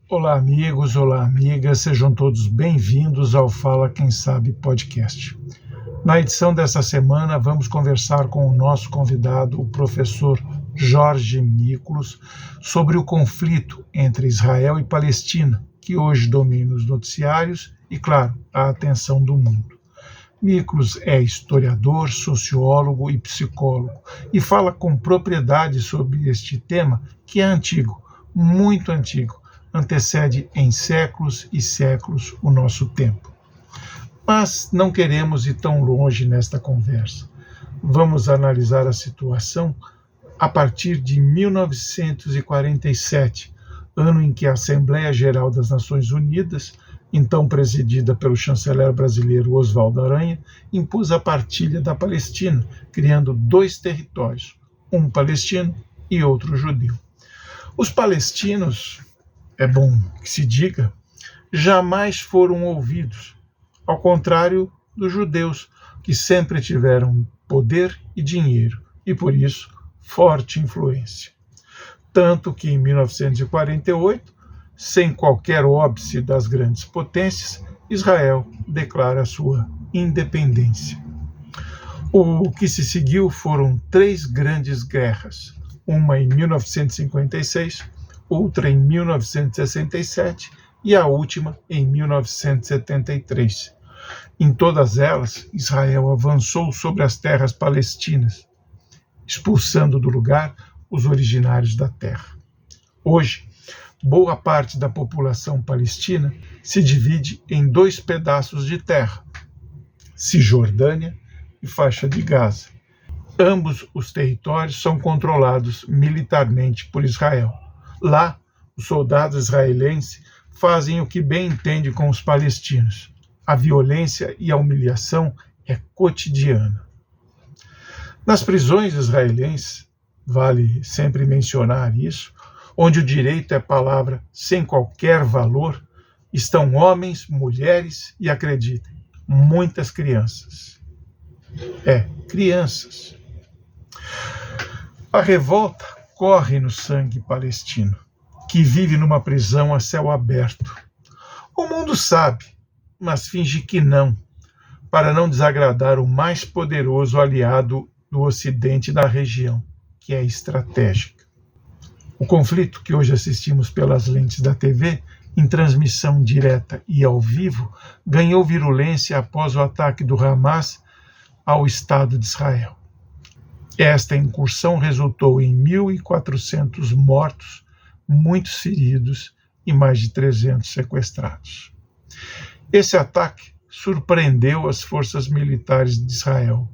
Olá, amigos, olá, amigas, sejam todos bem-vindos ao Fala Quem Sabe podcast. Na edição dessa semana, vamos conversar com o nosso convidado, o professor Jorge Miklos, sobre o conflito entre Israel e Palestina, que hoje domina os noticiários e, claro, a atenção do mundo. Miklos é historiador, sociólogo e psicólogo e fala com propriedade sobre este tema que é antigo, muito antigo, antecede em séculos e séculos o nosso tempo. Mas não queremos ir tão longe nesta conversa. Vamos analisar a situação a partir de 1947, ano em que a Assembleia Geral das Nações Unidas, então presidida pelo chanceler brasileiro Oswaldo Aranha, impôs a partilha da Palestina, criando dois territórios, um palestino e outro judeu. Os palestinos, é bom que se diga, jamais foram ouvidos, ao contrário dos judeus, que sempre tiveram poder e dinheiro, e por isso forte influência. Tanto que em 1948, sem qualquer óbice das grandes potências, Israel declara sua independência. O que se seguiu foram três grandes guerras, uma em 1956, outra em 1967 e a última em 1973. Em todas elas, Israel avançou sobre as terras palestinas, expulsando do lugar os originários da terra. Hoje, boa parte da população palestina se divide em dois pedaços de terra, Cisjordânia e faixa de Gaza. Ambos os territórios são controlados militarmente por Israel. Lá, os soldados israelenses fazem o que bem entendem com os palestinos. A violência e a humilhação é cotidiana. Nas prisões israelenses, vale sempre mencionar isso, onde o direito é palavra sem qualquer valor, estão homens, mulheres e, acreditem, muitas crianças. Crianças. A revolta corre no sangue palestino, que vive numa prisão a céu aberto. O mundo sabe, mas finge que não, para não desagradar o mais poderoso aliado do Ocidente na região, que é estratégica. O conflito que hoje assistimos pelas lentes da TV, em transmissão direta e ao vivo, ganhou virulência após o ataque do Hamas ao Estado de Israel. Esta incursão resultou em 1.400 mortos, muitos feridos e mais de 300 sequestrados. Esse ataque surpreendeu as forças militares de Israel,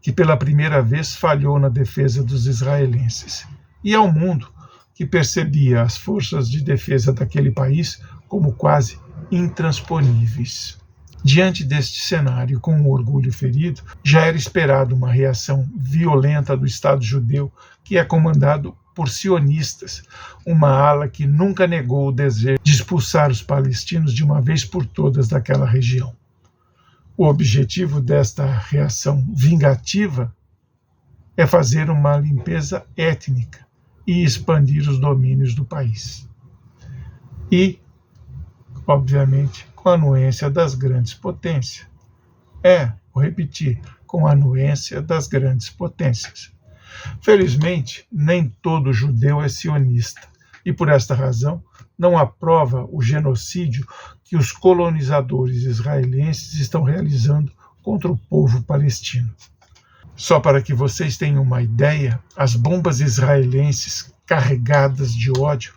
que pela primeira vez falhou na defesa dos israelenses, e ao mundo, que percebia as forças de defesa daquele país como quase intransponíveis. Diante deste cenário, com o orgulho ferido, já era esperado uma reação violenta do Estado judeu, que é comandado por sionistas, uma ala que nunca negou o desejo de expulsar os palestinos de uma vez por todas daquela região. O objetivo desta reação vingativa é fazer uma limpeza étnica e expandir os domínios do país. E, obviamente, com a anuência das grandes potências. Vou repetir, com a anuência das grandes potências. Felizmente, nem todo judeu é sionista, e por esta razão não aprova o genocídio que os colonizadores israelenses estão realizando contra o povo palestino. Só para que vocês tenham uma ideia, as bombas israelenses carregadas de ódio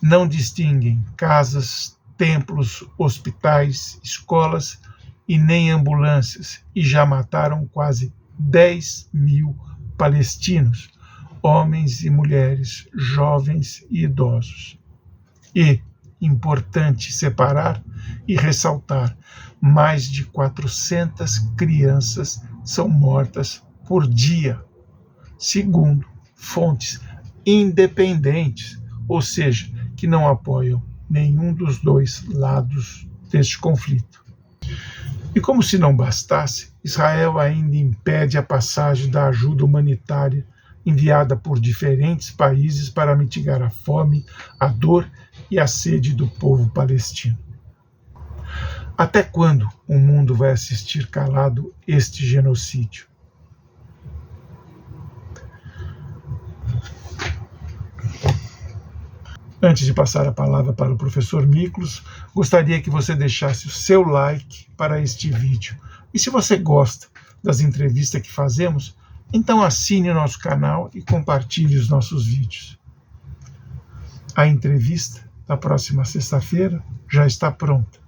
não distinguem casas, templos, hospitais, escolas e nem ambulâncias, e já mataram quase 10.000 palestinos, homens e mulheres, jovens e idosos. E, importante separar e ressaltar, mais de 400 crianças são mortas por dia, segundo fontes independentes, ou seja, que não apoiam nenhum dos dois lados deste conflito. E como se não bastasse, Israel ainda impede a passagem da ajuda humanitária enviada por diferentes países para mitigar a fome, a dor e a sede do povo palestino. Até quando o mundo vai assistir calado este genocídio? Antes de passar a palavra para o professor Miklos, gostaria que você deixasse o seu like para este vídeo. E se você gosta das entrevistas que fazemos, então assine o nosso canal e compartilhe os nossos vídeos. A entrevista da próxima sexta-feira já está pronta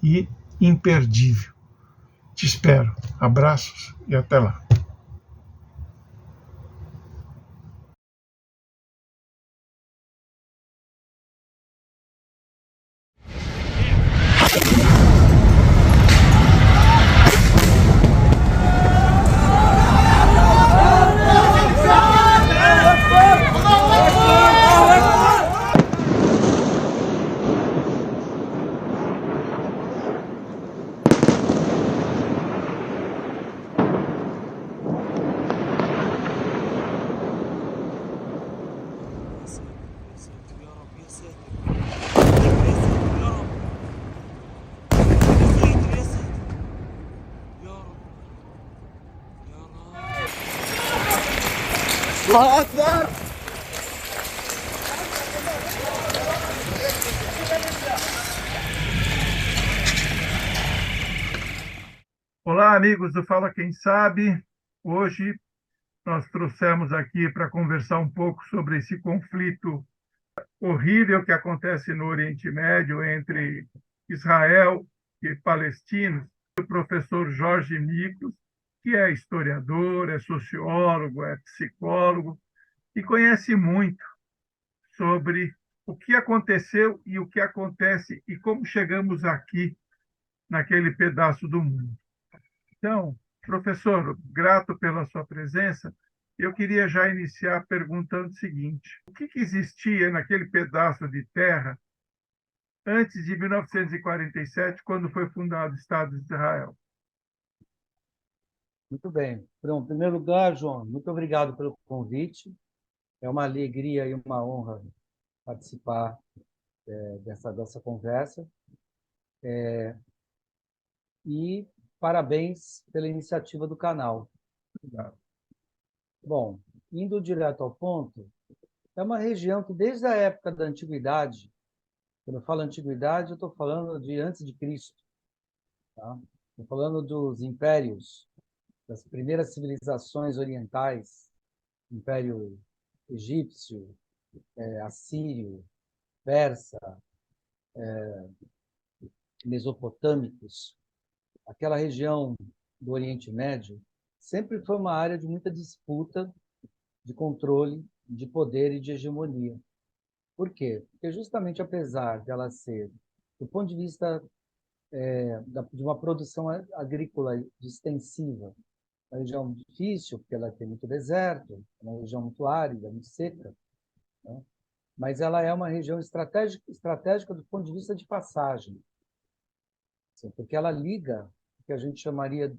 e imperdível. Te espero. Abraços e até lá. الله أكبر. Olá, amigos do Fala Quem Sabe. Hoje nós trouxemos aqui para conversar um pouco sobre esse conflito horrível que acontece no Oriente Médio entre Israel e palestinos. O professor Jorge Miklos, que é historiador, é sociólogo, é psicólogo e conhece muito sobre o que aconteceu e o que acontece e como chegamos aqui naquele pedaço do mundo. Então, professor, grato pela sua presença. Eu queria já iniciar perguntando o seguinte: o que existia naquele pedaço de terra antes de 1947, quando foi fundado o Estado de Israel? Muito bem. Pronto, em primeiro lugar, João, muito obrigado pelo convite. É uma alegria e uma honra participar dessa conversa. E parabéns pela iniciativa do canal. Obrigado. Bom, indo direto ao ponto, é uma região que desde a época da antiguidade, quando eu falo antiguidade, eu estou falando de antes de Cristo, tá? Estou falando dos impérios, das primeiras civilizações orientais, Império Egípcio, Assírio, Persa, Mesopotâmicos, aquela região do Oriente Médio, sempre foi uma área de muita disputa, de controle, de poder e de hegemonia. Por quê? Porque justamente apesar dela ser, do ponto de vista de uma produção agrícola extensiva, uma região difícil, porque ela tem muito deserto, é uma região muito árida, muito seca, né? Mas ela é uma região estratégica do ponto de vista de passagem, assim, porque ela liga o que a gente chamaria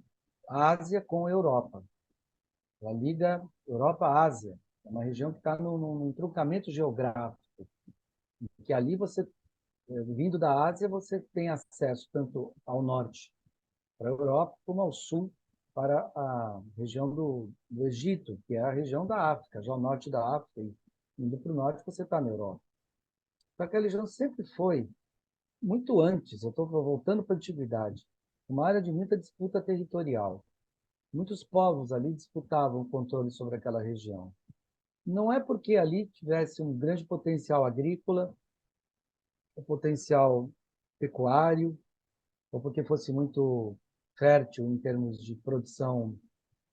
Ásia com Europa. Ela liga Europa à Ásia. É uma região que está num entroncamento geográfico, que ali você, vindo da Ásia, você tem acesso tanto ao norte, para a Europa, como ao sul, para a região do Egito, que é a região da África, já ao norte da África, e indo para o norte você está na Europa. Só que a região sempre foi, muito antes, eu estou voltando para a antiguidade, uma área de muita disputa territorial. Muitos povos ali disputavam o controle sobre aquela região. Não é porque ali tivesse um grande potencial agrícola, um potencial pecuário, ou porque fosse muito fértil em termos de produção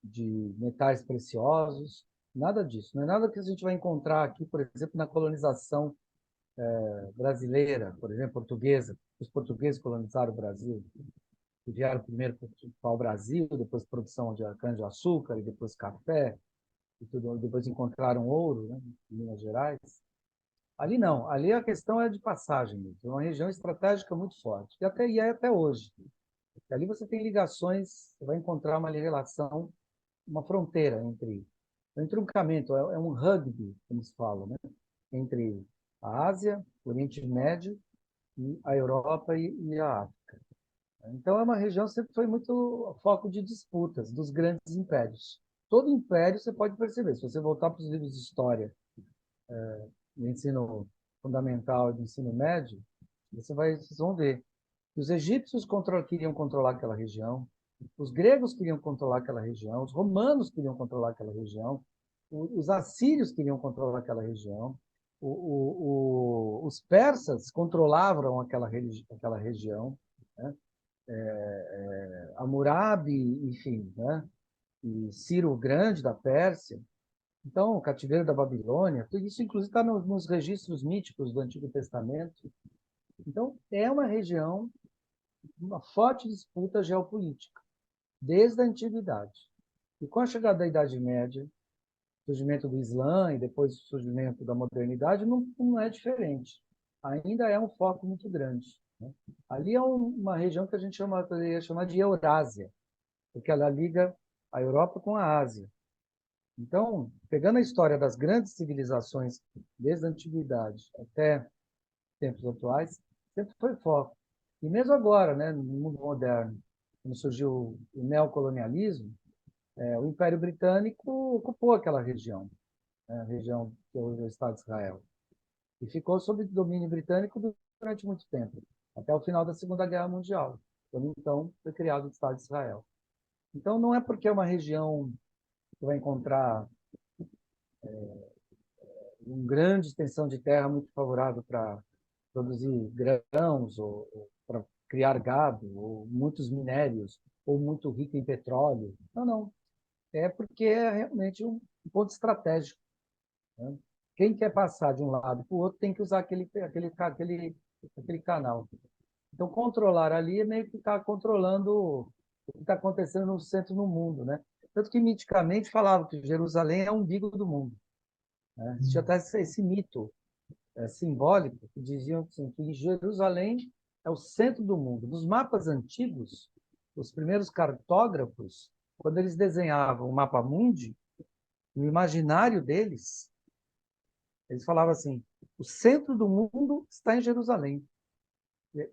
de metais preciosos, nada disso. Não é nada que a gente vai encontrar aqui, por exemplo, na colonização brasileira, por exemplo, portuguesa. Os portugueses colonizaram o Brasil, que vieram primeiro para o Brasil, depois produção de cana-de-açúcar, e depois café, e tudo, depois encontraram ouro, né, em Minas Gerais. Ali não, ali a questão é de passagem mesmo, é uma região estratégica muito forte, e é até hoje. E ali você tem ligações, você vai encontrar uma relação, uma fronteira entre um entroncamento, é um rugby, como se fala, né? Entre A Ásia, o Oriente Médio, e a Europa e a África. Então, é uma região que sempre foi muito foco de disputas dos grandes impérios. Todo império, você pode perceber, se você voltar para os livros de história, do ensino fundamental e do ensino médio, vocês vão ver que os egípcios queriam controlar aquela região, os gregos queriam controlar aquela região, os romanos queriam controlar aquela região, os assírios queriam controlar aquela região, os persas controlavam aquela região, né? Hammurabi, enfim, né? E Ciro o Grande da Pérsia. Então, o cativeiro da Babilônia, tudo isso, inclusive, está nos registros míticos do Antigo Testamento. Então, é uma região, uma forte disputa geopolítica, desde a antiguidade. E com a chegada da Idade Média, surgimento do Islã e depois o surgimento da modernidade, não é diferente. Ainda é um foco muito grande, né? Ali é uma região que a gente poderia chamar de Eurásia, porque ela liga a Europa com a Ásia. Então, pegando a história das grandes civilizações, desde a antiguidade até tempos atuais, sempre foi foco. E mesmo agora, né, no mundo moderno, quando surgiu o neocolonialismo, o Império Britânico ocupou aquela região, né, a região que é hoje o Estado de Israel, e ficou sob domínio britânico durante muito tempo, até o final da Segunda Guerra Mundial, quando então foi criado o Estado de Israel. Então, não é porque é uma região que vai encontrar uma grande extensão de terra muito favorável para produzir grãos ou para criar gado, ou muitos minérios, ou muito rico em petróleo. Não, não. É porque é realmente um ponto estratégico, né? Quem quer passar de um lado para o outro tem que usar aquele canal. Então, controlar ali é meio que estar controlando o que está acontecendo no centro do mundo, né? Tanto que miticamente falavam que Jerusalém é o umbigo do mundo, né? Existia até esse mito simbólico que diziam assim, que Jerusalém é o centro do mundo. Nos mapas antigos, os primeiros cartógrafos, quando eles desenhavam o mapa mundi, no imaginário deles, eles falavam assim: o centro do mundo está em Jerusalém.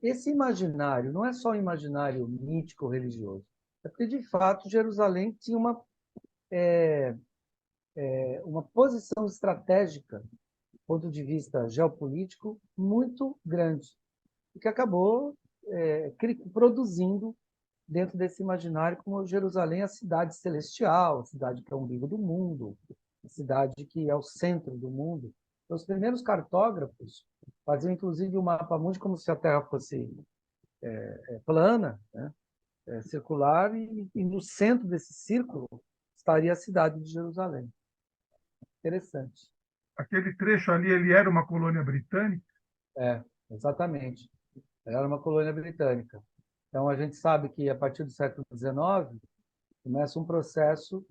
Esse imaginário não é só um imaginário mítico religioso, é porque de fato Jerusalém tinha uma posição estratégica, do ponto de vista geopolítico, muito grande, e que acabou produzindo dentro desse imaginário como Jerusalém, a cidade celestial, a cidade que é o umbigo do mundo, a cidade que é o centro do mundo. Então, os primeiros cartógrafos faziam, inclusive, o mapa mundi como se a Terra fosse plana, né? Circular, e no centro desse círculo estaria a cidade de Jerusalém. Interessante. Aquele trecho ali, ele era uma colônia britânica? Exatamente. Era uma colônia britânica. Então, a gente sabe que, a partir do século XIX, começa um processo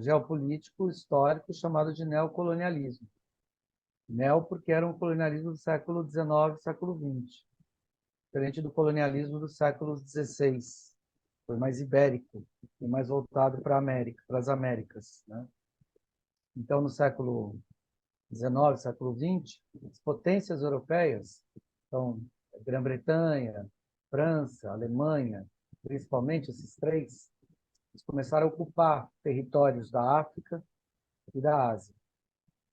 geopolítico histórico chamado de neocolonialismo. Neo porque era um colonialismo do século XIX, século XX, diferente do colonialismo do século XVI. Foi mais ibérico e mais voltado para a América, para as Américas, né? Então, no século XIX, século XX, as potências europeias, então, Grã-Bretanha, França, Alemanha, principalmente esses três, eles começaram a ocupar territórios da África e da Ásia.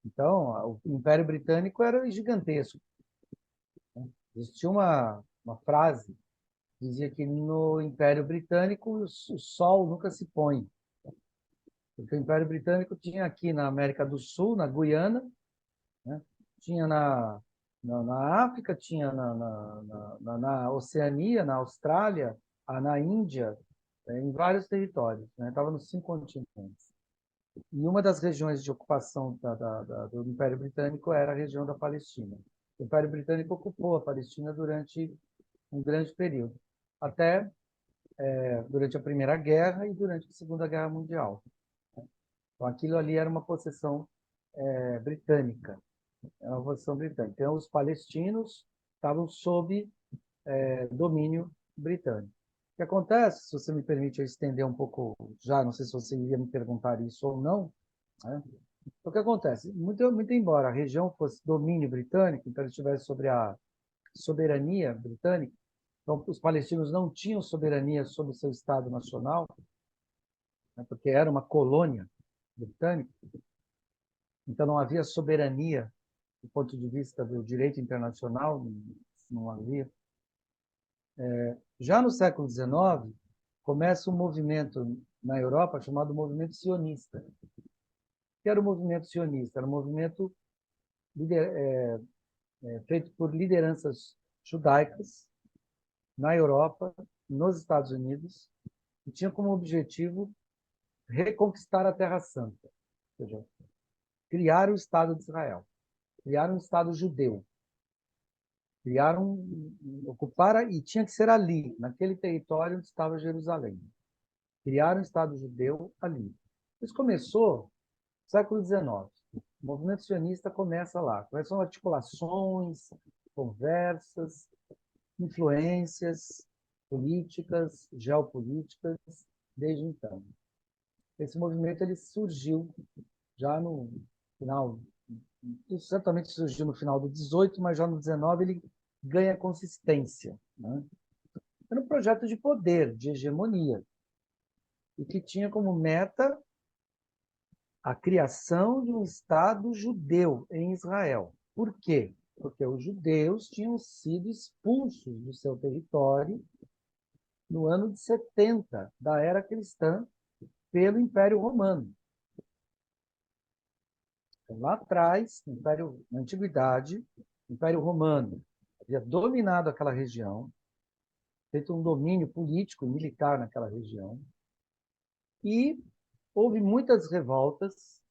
Então, o Império Britânico era gigantesco, né? Existia uma frase que dizia que no Império Britânico o sol nunca se põe, porque o Império Britânico tinha aqui na América do Sul, na Guiana, né? Tinha na África, tinha na Oceania, na Austrália, na Índia, em vários territórios, né? Estava nos 5 continentes. E uma das regiões de ocupação do Império Britânico era a região da Palestina. O Império Britânico ocupou a Palestina durante um grande período, até durante a Primeira Guerra e durante a Segunda Guerra Mundial. Então, aquilo ali era uma possessão britânica. Era uma possessão britânica. Então, os palestinos estavam sob domínio britânico. O que acontece, se você me permite eu estender um pouco já, não sei se você iria me perguntar isso ou não, né? O que acontece? Muito embora a região fosse domínio britânico, então ele estivesse sobre a soberania britânica, então os palestinos não tinham soberania sobre o seu Estado nacional, né, porque era uma colônia britânica, então não havia soberania do ponto de vista do direito internacional, não havia. Já no século XIX, começa um movimento na Europa chamado movimento sionista. O que era o movimento sionista? Era um movimento feito por lideranças judaicas na Europa, nos Estados Unidos, e tinha como objetivo reconquistar a Terra Santa, ou seja, criar o Estado de Israel, criar um Estado judeu, criar ocupar, e tinha que ser ali, naquele território onde estava Jerusalém. Criar um Estado judeu ali. Isso começou no século XIX. O movimento sionista começa lá. Começam articulações, conversas, influências políticas, geopolíticas, desde então. Esse movimento ele surgiu já no final, isso certamente surgiu no final do 18, mas já no 19 ele ganha consistência. Né? Era um projeto de poder, de hegemonia, e que tinha como meta a criação de um Estado judeu em Israel. Por quê? Porque os judeus tinham sido expulsos do seu território no ano de 70 da era cristã pelo Império Romano. Então, lá atrás, na Antiguidade, o Império Romano havia dominado aquela região, feito um domínio político e militar naquela região, e houve muitas revoltas,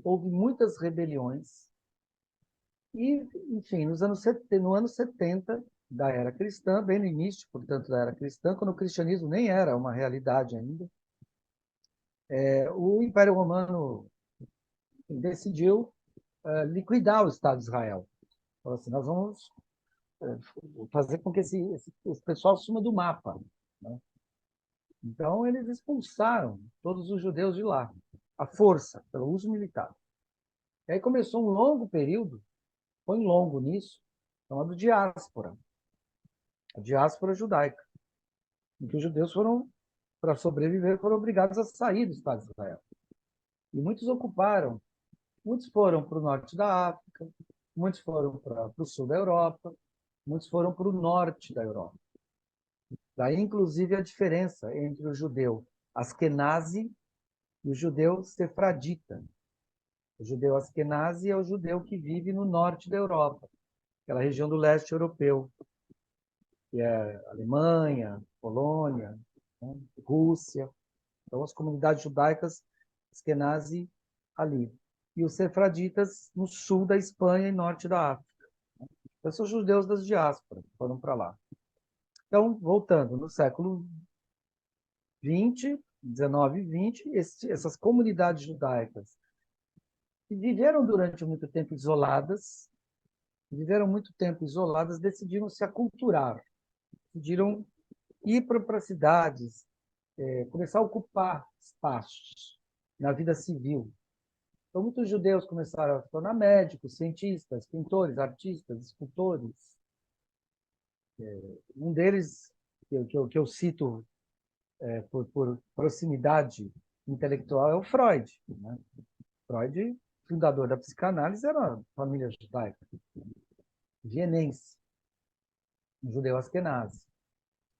houve muitas rebeliões, e, enfim, no ano 70 da era cristã, bem no início, portanto, da era cristã, quando o cristianismo nem era uma realidade ainda, o Império Romano decidiu liquidar o Estado de Israel. Falou assim, nós vamos fazer com que esse pessoal suma do mapa. Né? Então, eles expulsaram todos os judeus de lá, à força, pelo uso militar. E aí começou um longo período, foi longo nisso, chamado diáspora, a diáspora judaica, em que os judeus foram, para sobreviver, foram obrigados a sair do Estado de Israel. E muitos ocuparam, muitos foram para o norte da África, muitos foram para o sul da Europa, muitos foram para o norte da Europa. Daí, inclusive, a diferença entre o judeu askenazi e o judeu sefradita. O judeu askenazi é o judeu que vive no norte da Europa, aquela região do leste europeu, que é Alemanha, Polônia, né, Rússia. Então, as comunidades judaicas askenazi ali. E os sefraditas no sul da Espanha e norte da África. Esses são os judeus das diásporas, que foram para lá. Então, voltando, no século 20, 19 e 20, essas comunidades judaicas que viveram durante muito tempo isoladas, decidiram se aculturar, decidiram ir para cidades, começar a ocupar espaços na vida civil. Então, muitos judeus começaram a se tornar médicos, cientistas, pintores, artistas, escultores. Um deles, que eu cito por proximidade intelectual, é o Freud. Né? Freud, fundador da psicanálise, era uma família judaica, vienense, um judeu askenazi.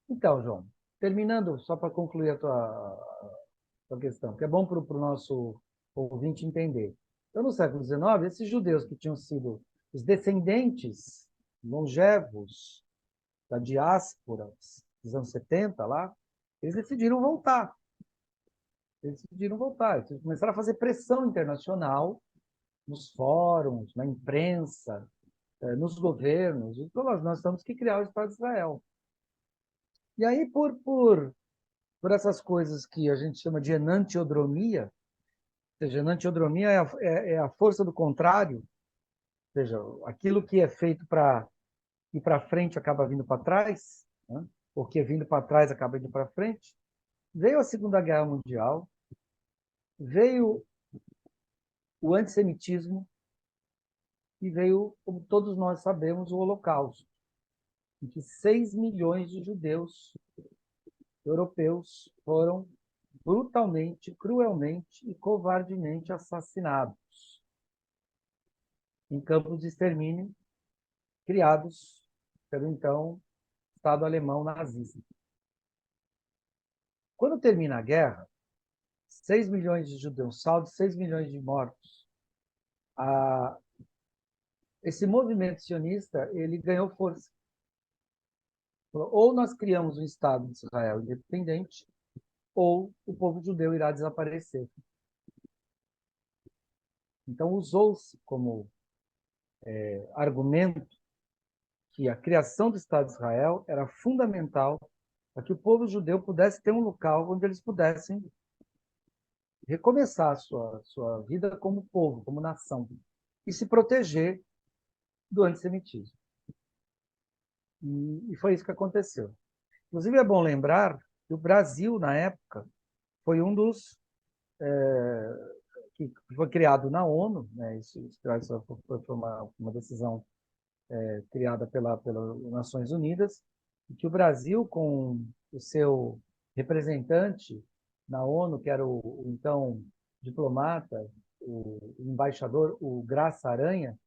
Então, João, terminando, só para concluir a tua questão, que é bom para o nosso ouvinte entender. Então, no século XIX, esses judeus que tinham sido os descendentes longevos da diáspora dos anos 70 lá, eles decidiram voltar. Eles começaram a fazer pressão internacional nos fóruns, na imprensa, nos governos. E nós temos que criar o Estado de Israel. E aí, por essas coisas que a gente chama de enantiodromia, ou seja, enantiodromia é a força do contrário, ou seja, aquilo que é feito para ir para frente acaba vindo para trás, né? Porque vindo para trás acaba indo para frente. Veio a Segunda Guerra Mundial, veio o antissemitismo e veio, como todos nós sabemos, o Holocausto, em que 6 milhões de judeus europeus foram brutalmente, cruelmente e covardemente assassinados em campos de extermínio criados pelo então Estado alemão nazista. Quando termina a guerra, 6 milhões de judeus, saldo 6 milhões de mortos, esse movimento sionista ele ganhou força. Ou nós criamos um Estado de Israel independente, ou o povo judeu irá desaparecer. Então, usou-se como argumento que a criação do Estado de Israel era fundamental para que o povo judeu pudesse ter um local onde eles pudessem recomeçar a sua vida como povo, como nação, e se proteger do antissemitismo. E foi isso que aconteceu. Inclusive, é bom lembrar que o Brasil, na época, foi um dos que foi criado na ONU, né? Isso foi uma decisão criada pelas Nações Unidas, e que o Brasil, com o seu representante na ONU, que era o então diplomata, o embaixador, o Graça Aranha,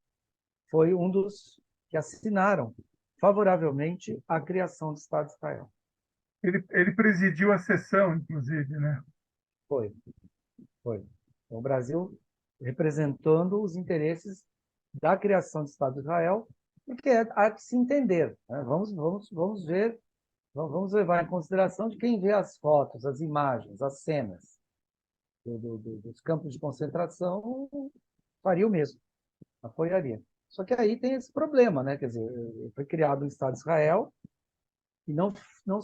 foi um dos que assinaram favoravelmente a criação do Estado de Israel. Ele presidiu a sessão, inclusive, né? Foi, foi. O Brasil representando os interesses da criação do Estado de Israel, porque há que se entender. Né? Vamos ver, vamos levar em consideração de quem vê as fotos, as imagens, as cenas dos campos de concentração, faria o mesmo, apoiaria. Só que aí tem esse problema, né? Quer dizer, foi criado o Estado de Israel e não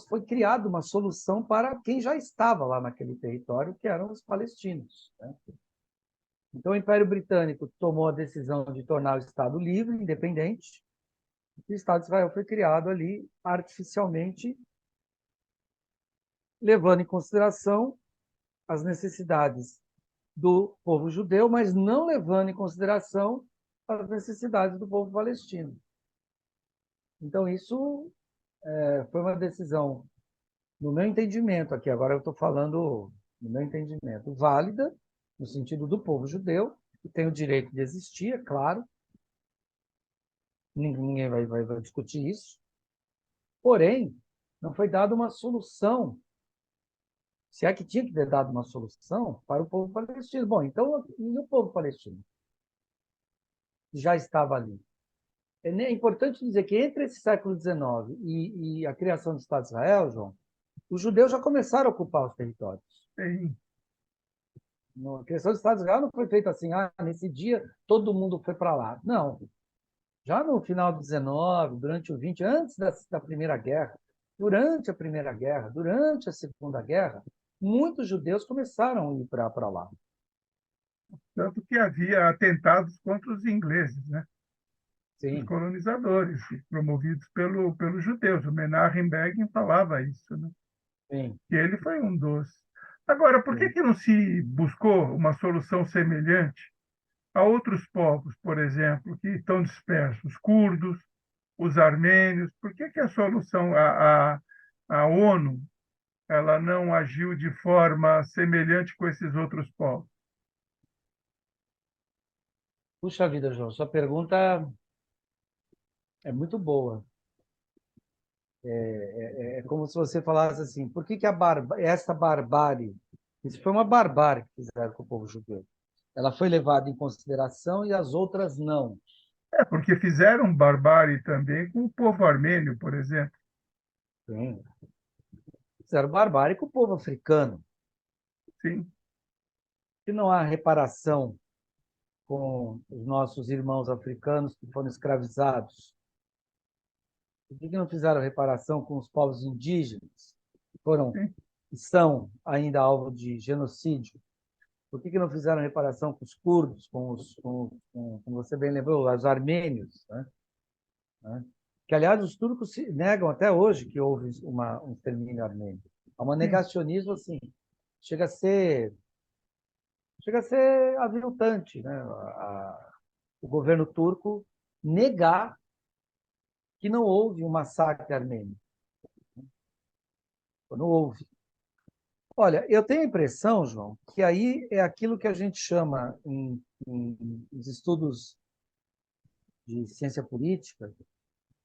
foi criada uma solução para quem já estava lá naquele território, que eram os palestinos. Né? Então, o Império Britânico tomou a decisão de tornar o Estado livre, independente, e o Estado de Israel foi criado ali artificialmente, levando em consideração as necessidades do povo judeu, mas não levando em consideração as necessidades do povo palestino. Então, isso foi uma decisão, no meu entendimento aqui, agora eu estou falando no meu entendimento, válida, no sentido do povo judeu, que tem o direito de existir, é claro, ninguém vai discutir isso, porém, não foi dada uma solução, se é que tinha que ter dado uma solução para o povo palestino. Bom, então, e o povo palestino? Já estava ali. É importante dizer que entre esse século XIX e a criação do Estado de Israel, João, os judeus já começaram a ocupar os territórios. Sim. A criação do Estado de Israel não foi feita assim, nesse dia todo mundo foi para lá. Não. Já no final do XIX, durante o XX, antes da Primeira Guerra, durante a Primeira Guerra, durante a Segunda Guerra, muitos judeus começaram a ir para lá. Tanto que havia atentados contra os ingleses, né? Os Sim, colonizadores, promovidos pelos judeus. O Menachem Begin falava isso, né? sim, E ele foi um dos. Agora, por que sim. que não se buscou uma solução semelhante a outros povos, por exemplo, que estão dispersos, os curdos, os armênios? Por que que a solução, a ONU, ela não agiu de forma semelhante com esses outros povos? Puxa vida, João, sua pergunta é muito boa. É como se você falasse assim, por que que essa barbárie, isso foi uma barbárie que fizeram com o povo judeu. Ela foi levada em consideração e as outras não. É, porque fizeram barbárie também com o povo armênio, por exemplo. Sim. Fizeram barbárie com o povo africano. Sim, Se não há reparação com os nossos irmãos africanos que foram escravizados, por que não fizeram reparação com os povos indígenas que foram sim. e são ainda alvo de genocídio? Por que não fizeram reparação com os curdos, como você bem lembrou, os armênios? Né? Que, aliás, os turcos se negam até hoje que houve um extermínio armênio. Há um Sim. negacionismo assim, chega a ser chega a ser aviltante, né? O governo turco negar que não houve um massacre armênio. Não houve. Olha, eu tenho a impressão, João, que aí é aquilo que a gente chama, nos estudos de ciência política,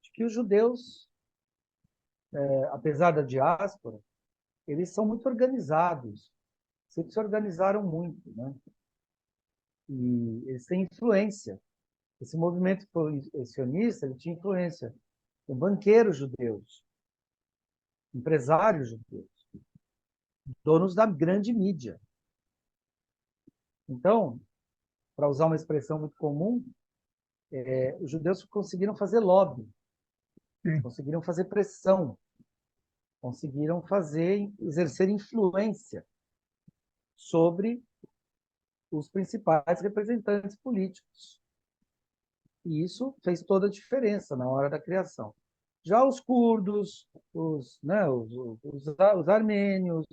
de que os judeus, apesar da diáspora, eles são muito organizados, sempre se organizaram muito, né? E eles têm influência. Esse movimento sionista, ele tinha influência. Tem banqueiros judeus, empresários judeus, donos da grande mídia. Então, para usar uma expressão muito comum, os judeus conseguiram fazer lobby, Sim. conseguiram fazer pressão, conseguiram exercer influência sobre os principais representantes políticos. E isso fez toda a diferença na hora da criação. Já os curdos, os armênios,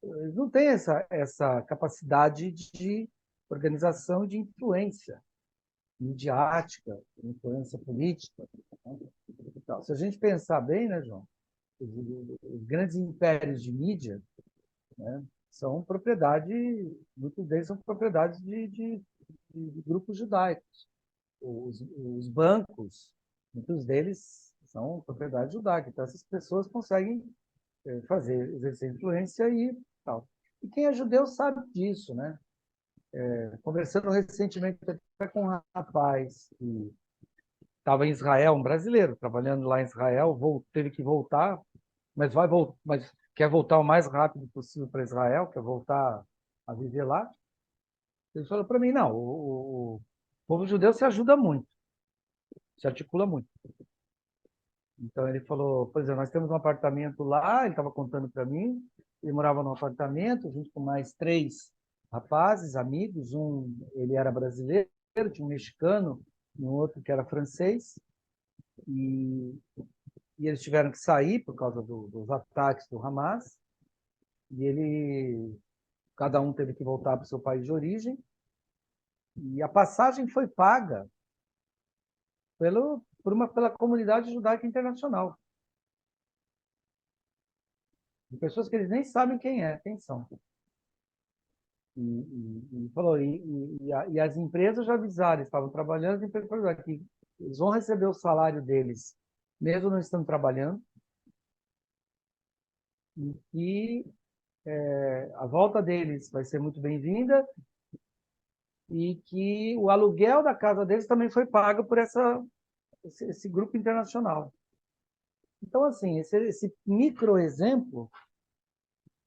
eles não têm essa capacidade de organização e de influência midiática, influência política. Então, se a gente pensar bem, né, João, os grandes impérios de mídia, né, são propriedade, muitos deles são propriedades de grupos judaicos. Os bancos, muitos deles são propriedade judaica. Então, essas pessoas conseguem exercer influência e tal. E quem é judeu sabe disso, né? Conversando recentemente até com um rapaz que estava em Israel, um brasileiro, trabalhando lá em Israel, teve que voltar, mas quer voltar o mais rápido possível para Israel, quer voltar a viver lá. Ele falou para mim, não, o povo judeu se ajuda muito, se articula muito. Então ele falou, por exemplo, nós temos um apartamento lá, ele estava contando para mim, ele morava num apartamento junto com mais 3 rapazes, amigos, ele era brasileiro, tinha um mexicano, um outro que era francês, e, e eles tiveram que sair por causa dos ataques do Hamas, e cada um teve que voltar para o seu país de origem, e a passagem foi paga pela comunidade judaica internacional, de pessoas que eles nem sabem quem são. Falou, e as empresas já avisaram, estavam trabalhando, as empresas falaram que eles vão receber o salário deles, mesmo não estando trabalhando, e a volta deles vai ser muito bem-vinda, e que o aluguel da casa deles também foi pago por esse grupo internacional. Então, assim, esse microexemplo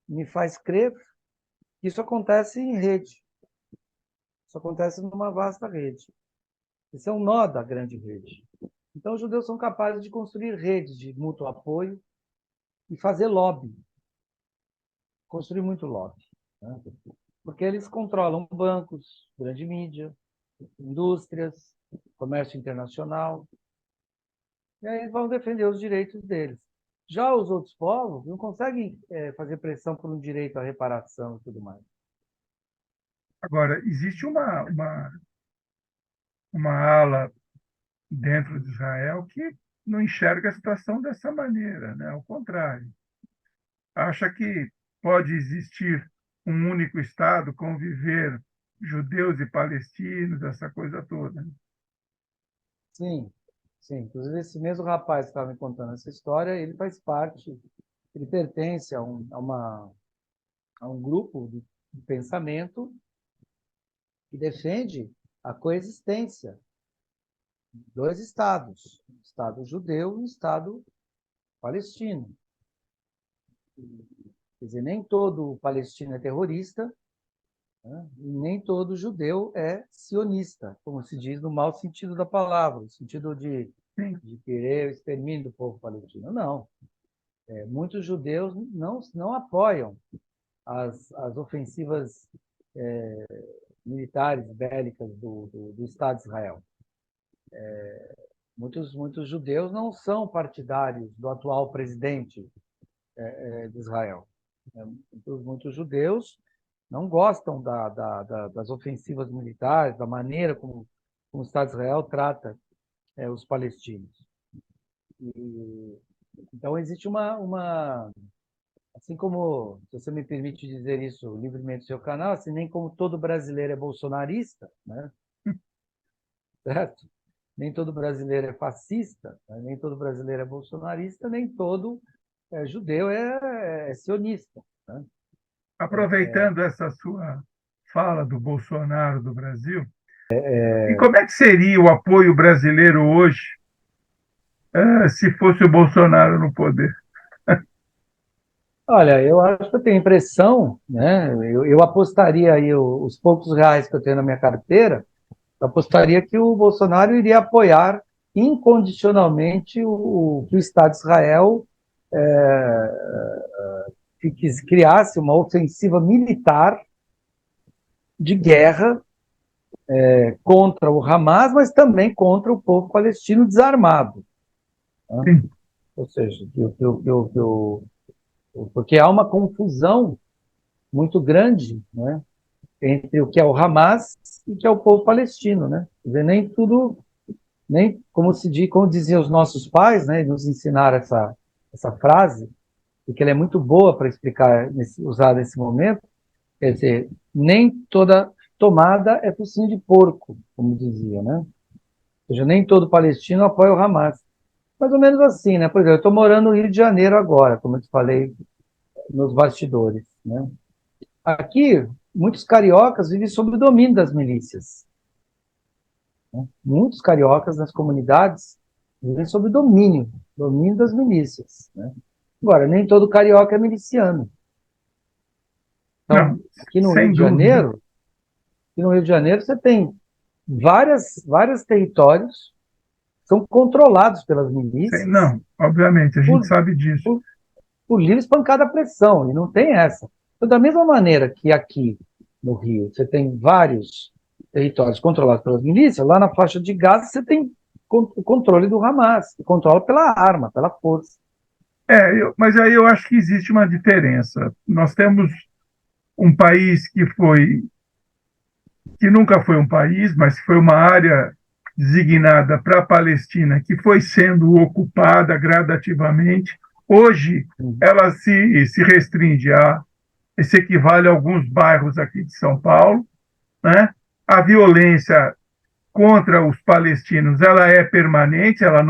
me faz crer que isso acontece em rede, isso acontece numa vasta rede. Esse é um nó da grande rede. Então, os judeus são capazes de construir redes de mútuo apoio e fazer lobby, construir muito lobby, né? Porque eles controlam bancos, grande mídia, indústrias, comércio internacional, e aí eles vão defender os direitos deles. Já os outros povos não conseguem fazer pressão por um direito à reparação e tudo mais. Agora, existe uma ala dentro de Israel que não enxerga a situação dessa maneira, né? Ao contrário, acha que pode existir um único Estado, conviver judeus e palestinos, essa coisa toda. Sim, sim. Inclusive, esse mesmo rapaz que estava me contando essa história, ele faz parte, ele pertence a um grupo de pensamento que defende a coexistência de dois estados, um Estado judeu e um Estado palestino. Quer dizer, nem todo palestino é terrorista, né? E nem todo judeu é sionista, como se diz no mau sentido da palavra, no sentido de querer o extermínio do povo palestino. Não. Muitos judeus não apoiam as ofensivas militares bélicas do Estado de Israel. Muitos judeus não são partidários do atual presidente de Israel. Muitos judeus não gostam das ofensivas militares, da maneira como o Estado de Israel trata os palestinos. Então, existe assim como, se você me permite dizer isso livremente no seu canal, assim, nem como todo brasileiro é bolsonarista, né? Certo? Nem todo brasileiro é fascista, né? Nem todo brasileiro é bolsonarista, nem todo judeu é sionista, né? Aproveitando essa sua fala do Bolsonaro do Brasil, e como é que seria o apoio brasileiro hoje, se fosse o Bolsonaro no poder? Olha, eu acho que eu tenho a impressão, né? Eu apostaria aí os poucos reais que eu tenho na minha carteira, eu apostaria que o Bolsonaro iria apoiar incondicionalmente que o Estado de Israel criasse uma ofensiva militar de guerra contra o Hamas, mas também contra o povo palestino desarmado, né? Sim. Ou seja, porque há uma confusão muito grande, né, entre o que é o Hamas e o que é o povo palestino, né? Quer dizer, nem tudo, nem como diziam os nossos pais, né, nos ensinaram essa frase, porque ela é muito boa para explicar, usar nesse momento. Quer dizer, nem toda tomada é focinho de porco, como dizia, né? Ou seja, nem todo palestino apoia o Hamas. Mais ou menos assim, né? Por exemplo, eu estou morando no Rio de Janeiro agora, como eu te falei nos bastidores, né? Aqui, muitos cariocas vivem sob o domínio das milícias, né? Muitos cariocas nas comunidades vivem sob o domínio das milícias, né? Agora, nem todo carioca é miliciano. Não, Então, aqui no Rio sem de dúvida. Janeiro, você tem vários territórios que são controlados pelas milícias Não, obviamente, a gente por, sabe disso. por, por livre espancada pressão, e não tem essa. Então, da mesma maneira que aqui no Rio você tem vários territórios controlados pelas milícias, lá na faixa de Gaza você tem o controle do Hamas, que controla pela arma, pela força. Mas aí eu acho que existe uma diferença. Nós temos um país que nunca foi um país, mas foi uma área designada para a Palestina, que foi sendo ocupada gradativamente. Hoje, ela se restringe se equivale a alguns bairros aqui de São Paulo, né? A violência contra os palestinos, ela é permanente, ela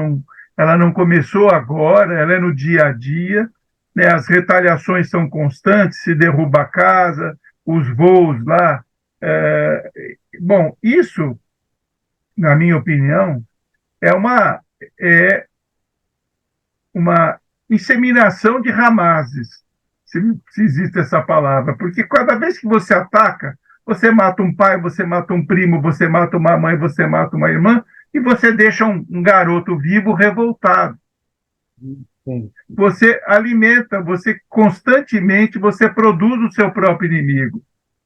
não começou agora, ela é no dia a dia, né? As retaliações são constantes, se derruba a casa, os voos lá. É, bom, isso, na minha opinião, é é uma inseminação de Hamases, se existe essa palavra, porque cada vez que você ataca, você mata um pai, você mata um primo, você mata uma mãe, você mata uma irmã, e você deixa um garoto vivo revoltado. Sim. Você alimenta, você constantemente, você produz o seu próprio inimigo.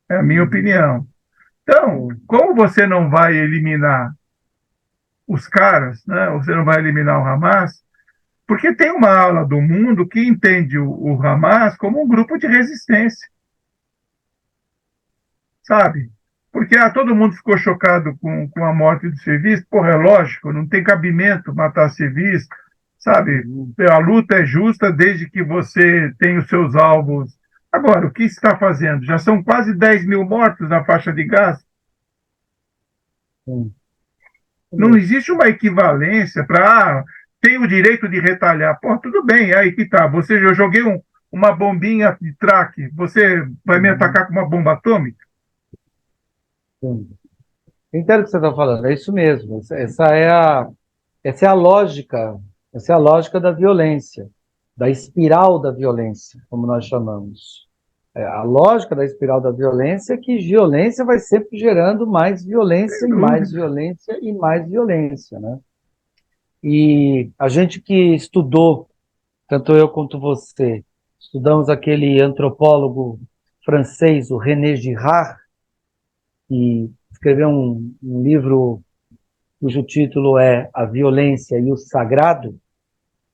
É a minha opinião. Então, como você não vai eliminar os caras, né? Você não vai eliminar o Hamas, porque tem uma ala do mundo que entende o Hamas como um grupo de resistência, sabe? Porque todo mundo ficou chocado com a morte dos civis. Porra, é lógico, não tem cabimento matar civis, sabe? A luta é justa desde que você tenha os seus alvos. Agora, o que está fazendo? Já são quase 10 mil mortos na faixa de Gaza. Sim. Não existe uma equivalência para tem o direito de retalhar. Pô, tudo bem, aí que tá. Eu joguei uma bombinha de traque, você vai me atacar com uma bomba atômica? Sim. Entendo o que você está falando, é isso mesmo. Essa é a lógica, essa é a lógica da violência, da espiral da violência, como nós chamamos. A lógica da espiral da violência é que violência vai sempre gerando mais violência Sem e mais dúvida. violência e mais violência, né? E a gente que estudou, tanto eu quanto você, estudamos aquele antropólogo francês, o René Girard, que escreveu um livro cujo título é A Violência e o Sagrado.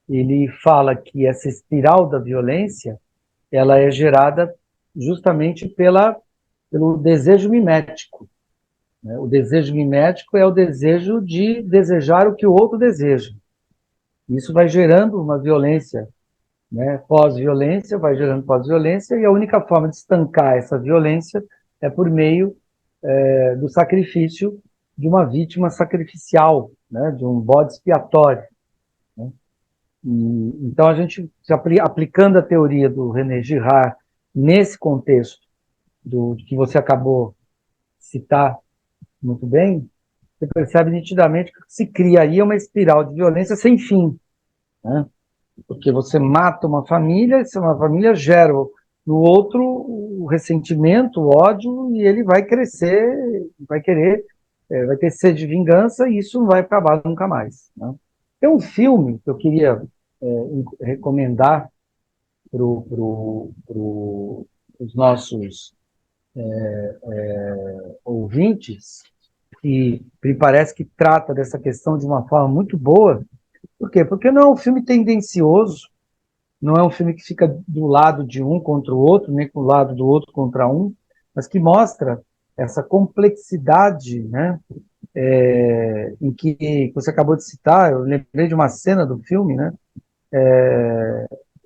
Ele fala que essa espiral da violência ela é gerada justamente pelo desejo mimético, né? O desejo mimético é o desejo de desejar o que o outro deseja. Isso vai gerando uma violência, né? Pós-violência, vai gerando pós-violência, e a única forma de estancar essa violência é por meio do sacrifício de uma vítima sacrificial, né? De um bode expiatório, né? Então, a gente, aplicando a teoria do René Girard nesse contexto que você acabou de citar muito bem, você percebe nitidamente que se cria aí uma espiral de violência sem fim, né? Porque você mata uma família, e uma família gera no outro o ressentimento, o ódio, e ele vai crescer, vai querer, vai ter sede de vingança, e isso não vai acabar nunca mais, né? Tem um filme que eu queria recomendar para os nossos ouvintes, que me parece que trata dessa questão de uma forma muito boa. Por quê? Porque não é um filme tendencioso, não é um filme que fica do lado de um contra o outro, nem do lado do outro contra um, mas que mostra essa complexidade, né, em que você acabou de citar. Eu lembrei de uma cena do filme, né,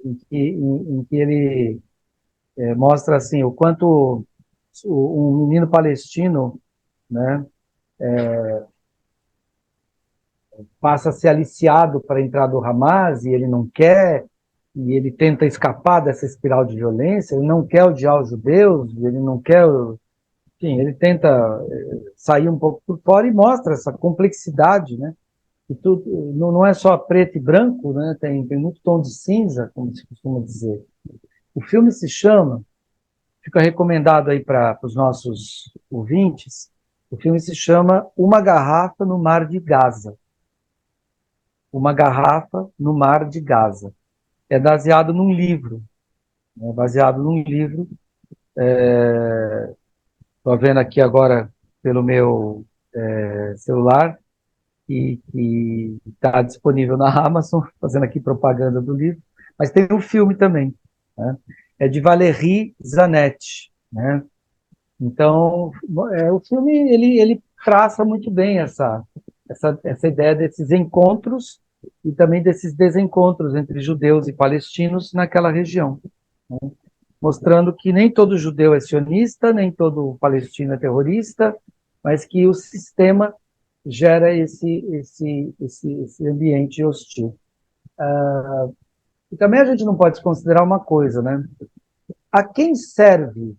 em que ele mostra assim o quanto um menino palestino, né, passa a ser aliciado para entrar do Hamas, e ele não quer, e ele tenta escapar dessa espiral de violência, ele não quer odiar os judeus, ele não quer, enfim, ele tenta sair um pouco por fora, e mostra essa complexidade, né? E tudo, não é só preto e branco, né? Tem muito tom de cinza, como se costuma dizer. O filme se chama, fica recomendado aí para os nossos ouvintes, o filme se chama Uma Garrafa no Mar de Gaza. Uma Garrafa no Mar de Gaza. É baseado num livro. É baseado num livro. Estou vendo aqui agora pelo meu celular, que está disponível na Amazon, fazendo aqui propaganda do livro. Mas tem um filme também, né? É de Valérie Zanetti, né? Então, o filme ele traça muito bem essa ideia desses encontros e também desses desencontros entre judeus e palestinos naquela região, né? Mostrando que nem todo judeu é sionista, nem todo palestino é terrorista, mas que o sistema gera esse ambiente hostil. E também a gente não pode desconsiderar uma coisa, né? A quem serve,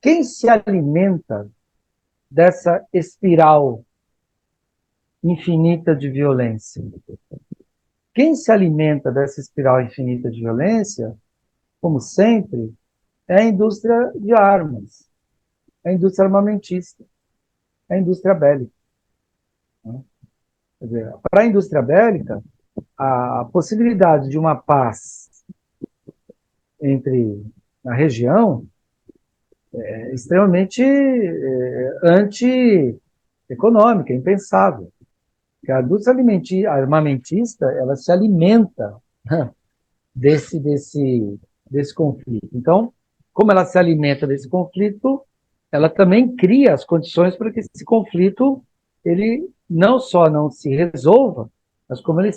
quem se alimenta dessa espiral infinita de violência? Quem se alimenta dessa espiral infinita de violência, como sempre, é a indústria de armas, é a indústria armamentista, é a indústria bélica, né? Quer dizer, para a indústria bélica, a possibilidade de uma paz entre a região é extremamente anti-econômica, impensável. Porque a indústria armamentista, ela se alimenta, né, desse conflito. Então, como ela se alimenta desse conflito, ela também cria as condições para que esse conflito ele não só não se resolva, mas como ele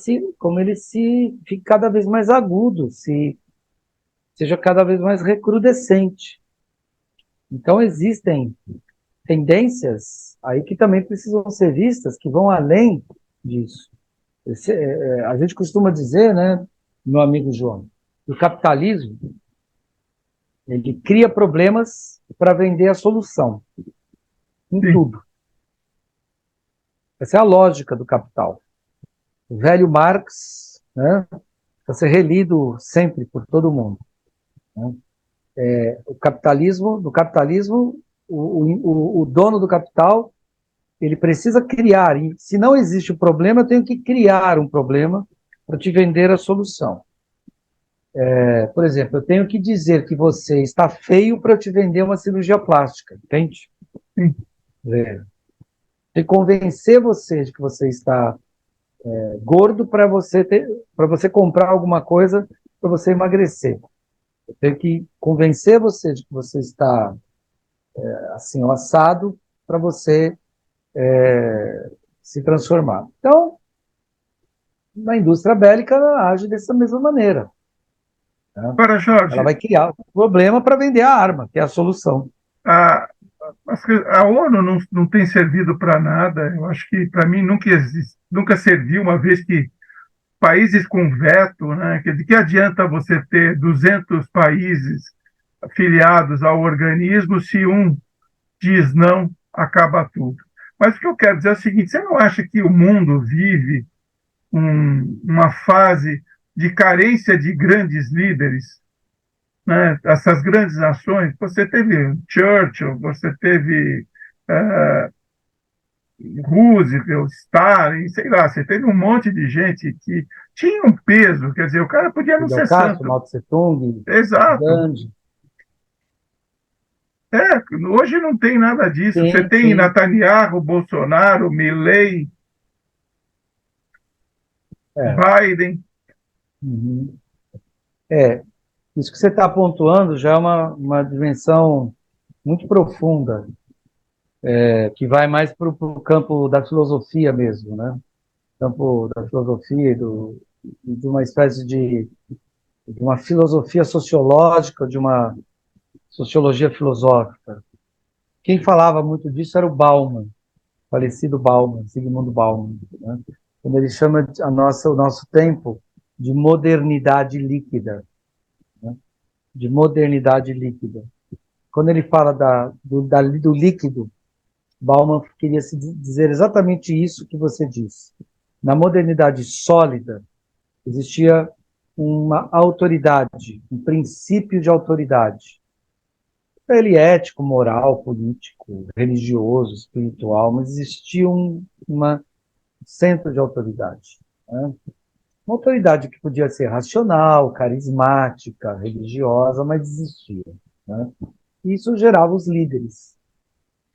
se fique cada vez mais agudo, seja cada vez mais recrudescente. Então, existem tendências aí que também precisam ser vistas, que vão além disso. A gente costuma dizer, né, meu amigo João, que o capitalismo ele cria problemas para vender a solução em Sim. tudo. Essa é a lógica do capital. O velho Marx, né, para ser relido sempre por todo mundo, né? O capitalismo, o dono do capital, ele precisa criar, e se não existe o problema, eu tenho que criar um problema para te vender a solução. Por exemplo, eu tenho que dizer que você está feio para eu te vender uma cirurgia plástica, entende? Sim. E convencer você de que você está gordo para você comprar alguma coisa para você emagrecer. Eu tenho que convencer você de que você está assim, o assado, para você se transformar. Então, na indústria bélica, ela age dessa mesma maneira, né? Para Ela Jorge, vai criar um problema para vender a arma, que é a solução. a, a ONU não tem servido para nada. Eu acho que, para mim, nunca serviu, uma vez que países com veto, né? De que adianta você ter 200 países filiados ao organismo se um diz não, acaba tudo. Mas o que eu quero dizer é o seguinte: você não acha que o mundo vive uma fase de carência de grandes líderes? Né? Essas grandes nações, você teve Churchill, você teve Roosevelt, Stalin, sei lá, você teve um monte de gente que tinha um peso, quer dizer, o cara podia não Fidel ser Castro, santo. Mao Tse Tung, Exato. Gandhi. Hoje não tem nada disso. Você Sim, tem sim. Netanyahu, Bolsonaro, Milley, É. Biden. Uhum. É, isso que você está pontuando já é uma dimensão muito profunda, que vai mais para o campo da filosofia mesmo, né? Campo da filosofia de uma espécie de uma filosofia sociológica, de uma sociologia filosófica. Quem falava muito disso era o Bauman, falecido Bauman, Zygmunt Bauman, né? Quando ele chama o nosso tempo de modernidade líquida, né? De modernidade líquida. Quando ele fala do líquido, Bauman queria se dizer exatamente isso que você disse. Na modernidade sólida, existia uma autoridade, um princípio de autoridade. Ele é ético, moral, político, religioso, espiritual, mas existia uma centro de autoridade, né? Uma autoridade que podia ser racional, carismática, religiosa, mas existia, né? E isso gerava os líderes,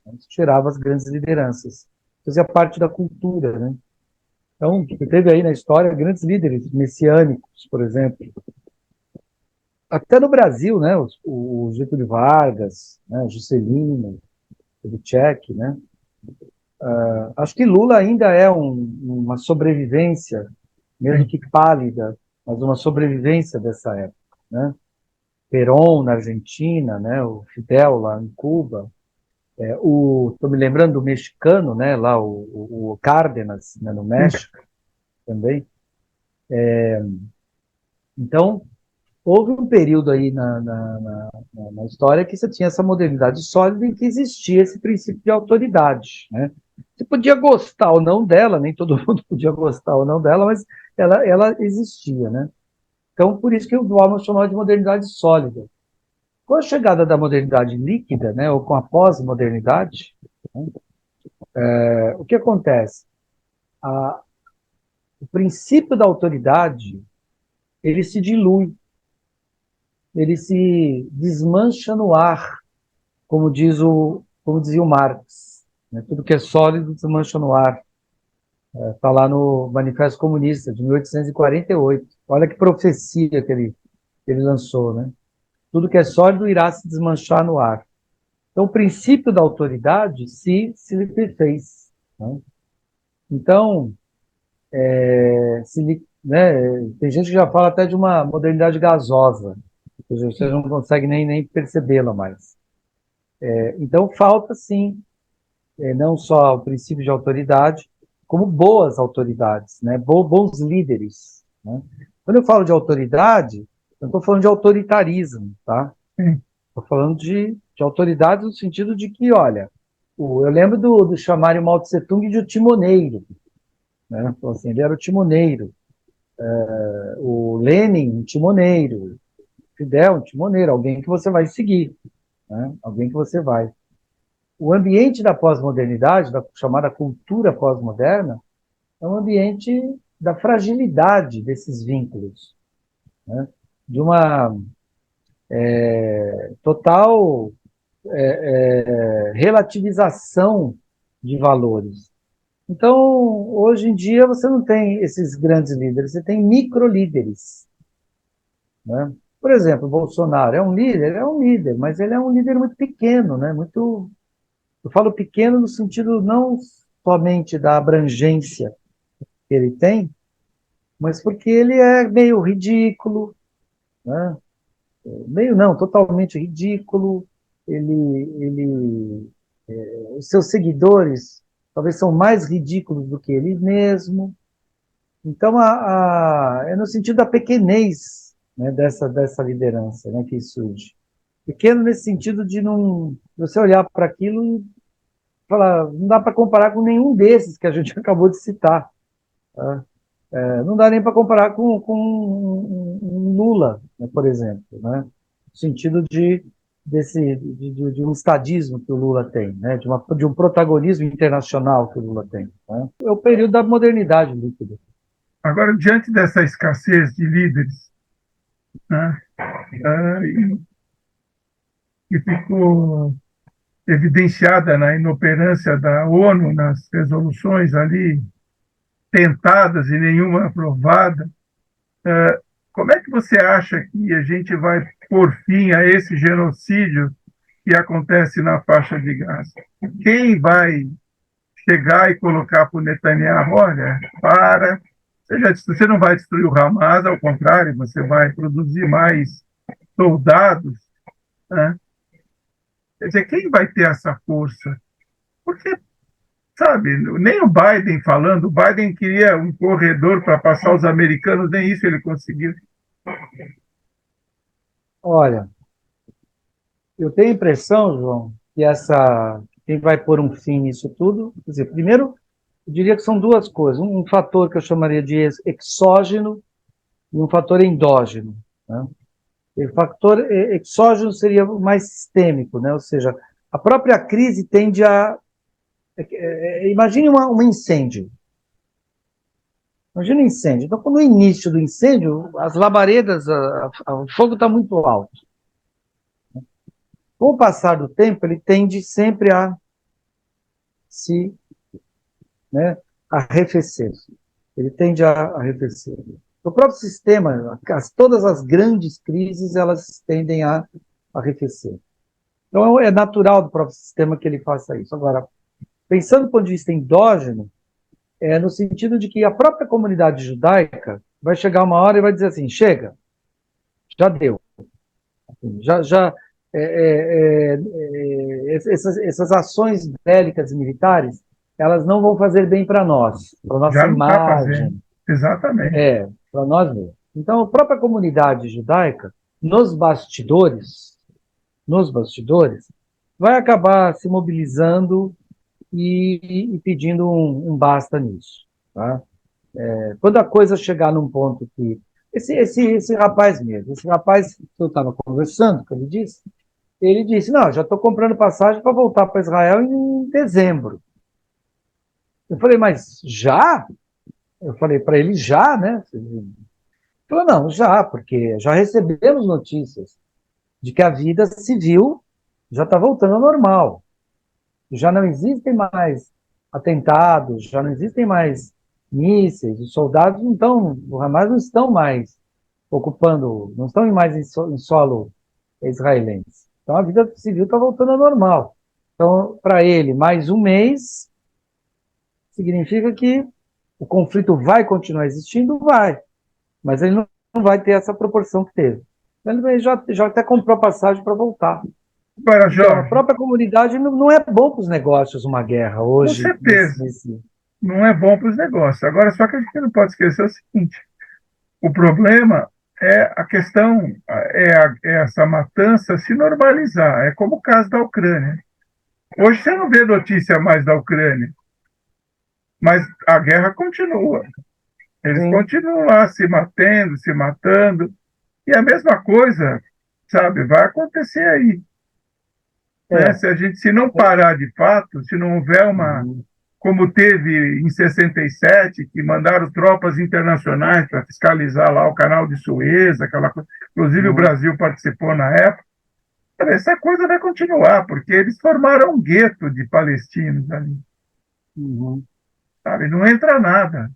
né? Isso gerava as grandes lideranças. Fazia parte da cultura, né? Então, teve aí na história grandes líderes messiânicos, por exemplo. Até no Brasil, né? O Getúlio Vargas, né? Juscelino, Kubitschek, né? Acho que Lula ainda é uma sobrevivência, mesmo Sim. que pálida, mas uma sobrevivência dessa época, né? Perón na Argentina, né? O Fidel lá em Cuba, estou me lembrando do mexicano, né? Lá o Cárdenas, né? No Sim. México também. Então, houve um período aí na história que você tinha essa modernidade sólida em que existia esse princípio de autoridade, né? Você podia gostar ou não dela, nem todo mundo podia gostar ou não dela, mas ela existia, né? Então, por isso que o Bauman chamava de modernidade sólida. Com a chegada da modernidade líquida, né, ou com a pós-modernidade, né, o que acontece? O princípio da autoridade, ele se dilui, ele se desmancha no ar, como dizia o Marx, né? Tudo que é sólido desmancha no ar. Está lá no Manifesto Comunista, de 1848. Olha que profecia que ele lançou, né? Tudo que é sólido irá se desmanchar no ar. Então, o princípio da autoridade se fez, né? Então, né, tem gente que já fala até de uma modernidade gasosa, ou seja, você não consegue nem percebê-la mais. Então, falta, sim, não só o princípio de autoridade, como boas autoridades, né? Bons líderes, né? Quando eu falo de autoridade, eu não estou falando de autoritarismo, tá? Sim. Estou falando de autoridade no sentido de que, olha, eu lembro do chamarem o Mao Tse Tung de o timoneiro, né? Então, assim, ele era o timoneiro. O Lenin, um timoneiro. Fidel, um timoneiro, alguém que você vai seguir, né? Alguém que você vai. O ambiente da pós-modernidade, da chamada cultura pós-moderna, é um ambiente da fragilidade desses vínculos, né? De uma total relativização de valores. Então, hoje em dia, você não tem esses grandes líderes, você tem microlíderes, né? Por exemplo, o Bolsonaro é um líder, mas ele é um líder muito pequeno, né? Muito, eu falo pequeno no sentido não somente da abrangência que ele tem, mas porque ele é meio ridículo, né? Meio não, totalmente ridículo. Ele, os seus seguidores talvez são mais ridículos do que ele mesmo. Então, é no sentido da pequenez, né, dessa liderança, né, que surge. Pequeno nesse sentido de não, você olhar para aquilo e falar, não dá para comparar com nenhum desses que a gente acabou de citar. Tá? Não dá nem para comparar com um Lula, né, por exemplo, né? No sentido de um estadismo que o Lula tem, né? De um protagonismo internacional que o Lula tem. Né? É o período da modernidade líquida. Agora, diante dessa escassez de líderes, né, que ficou evidenciada na inoperância da ONU nas resoluções ali tentadas e nenhuma aprovada, como é que você acha que a gente vai pôr fim a esse genocídio que acontece na faixa de Gaza? Quem vai chegar e colocar para o Netanyahu, olha, você não vai destruir o Hamas, ao contrário, você vai produzir mais soldados, né? Quer dizer, quem vai ter essa força? Porque, sabe, nem o Biden falando, o Biden queria um corredor para passar os americanos, nem isso ele conseguiu. Olha, eu tenho a impressão, João, que quem vai pôr um fim nisso tudo, quer dizer, primeiro, eu diria que são duas coisas. Um fator que eu chamaria de exógeno e um fator endógeno. Né? O fator exógeno seria mais sistêmico, né? Ou seja, a própria crise tende a. Imagine um incêndio. Imagine um incêndio. Então, no início do incêndio, as labaredas, o fogo está muito alto. Com o passar do tempo, ele tende sempre a se, né, arrefecer. Ele tende a arrefecer. O próprio sistema, todas as grandes crises, elas tendem a arrefecer. Então, é natural do próprio sistema que ele faça isso. Agora, pensando do ponto de vista endógeno, é no sentido de que a própria comunidade judaica vai chegar uma hora e vai dizer assim, chega, já deu. Já essas ações bélicas e militares, elas não vão fazer bem para nós, para nossa Já não está fazendo. imagem, Exatamente. para nós mesmos. Então, a própria comunidade judaica, nos bastidores, vai acabar se mobilizando e pedindo um basta nisso. Tá? Quando a coisa chegar num ponto que. Esse rapaz mesmo, esse rapaz que eu estava conversando, que ele disse: não, já estou comprando passagem para voltar para Israel em dezembro. Eu falei, mas já? Eu falei para ele, já, né? Ele falou, não, já, porque já recebemos notícias de que a vida civil já está voltando ao normal. Já não existem mais atentados, já não existem mais mísseis, os soldados não estão, o Hamas não estão mais ocupando, não estão mais em solo israelense. Então a vida civil está voltando ao normal. Então, para ele, mais um mês significa que o conflito vai continuar existindo? Vai, mas ele não vai ter essa proporção que teve. Então, ele já até comprou passagem para voltar. Agora, Então, a Jorge, própria comunidade não é bom para os negócios uma guerra com hoje. certeza, não é bom para os negócios. Agora, só que a gente não pode esquecer o seguinte: o problema é a questão, é essa matança se normalizar. É como o caso da Ucrânia. Hoje você não vê notícia mais da Ucrânia, mas a guerra continua. Eles Sim. continuam lá se matando, se matando. E a mesma coisa, sabe, vai acontecer aí. Né? Se não parar de fato, se não houver como teve em 67, que mandaram tropas internacionais para fiscalizar lá o canal de Suez, aquela coisa. Inclusive o Brasil participou na época. Essa coisa vai continuar, porque eles formaram um gueto de palestinos ali. Sabe? Não entra nada.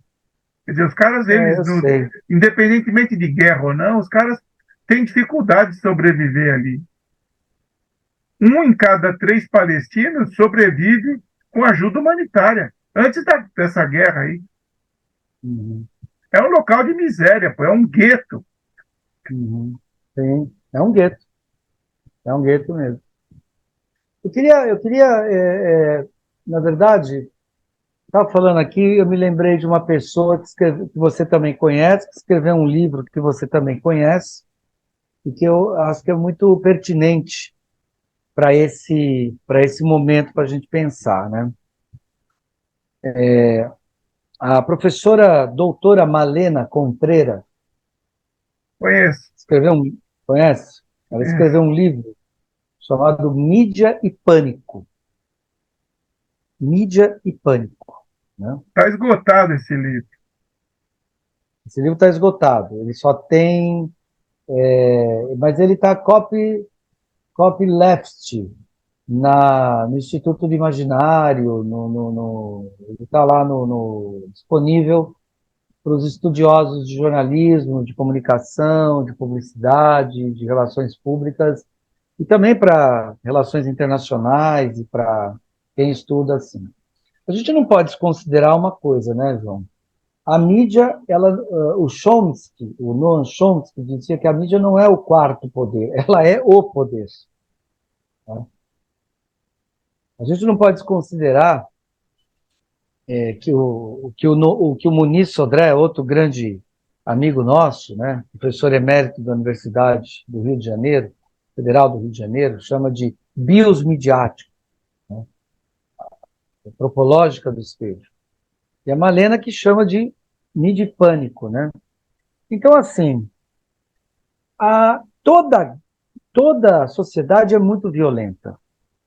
Quer dizer, os caras, Eu sei. independentemente de guerra ou não, os caras tem dificuldade de sobreviver ali. 1 em cada 3 palestinos sobrevive com ajuda humanitária. Antes dessa guerra aí. Uhum. É um local de miséria, pô, é um gueto. Uhum. Sim, é um gueto mesmo. Eu queria, na verdade, estava falando aqui, eu me lembrei de uma pessoa que você também conhece, que escreveu um livro que você também conhece, e que eu acho que é muito pertinente para esse momento para a gente pensar, né? A professora doutora Malena Contreira Conheço, escreveu conhece? Ela escreveu conheço. um livro chamado Mídia e Pânico. Mídia e Pânico, né? Está esgotado esse livro. Esse livro está esgotado. Ele só tem, mas ele está copyleft no Instituto do Imaginário, ele está lá disponível para os estudiosos de jornalismo, de comunicação, de publicidade, de relações públicas, e também para relações internacionais e para quem estuda assim. A gente não pode desconsiderar uma coisa, né, João? A mídia, o Noam Chomsky dizia que a mídia não é o quarto poder, ela é o poder. Né? A gente não pode desconsiderar que o Muniz Sodré, outro grande amigo nosso, né, professor emérito da Universidade do Rio de Janeiro, Federal do Rio de Janeiro, chama de bios midiático, né, antropológica do espelho. E a Malena que chama de mídia e pânico, né? Então, assim, toda a sociedade é muito violenta.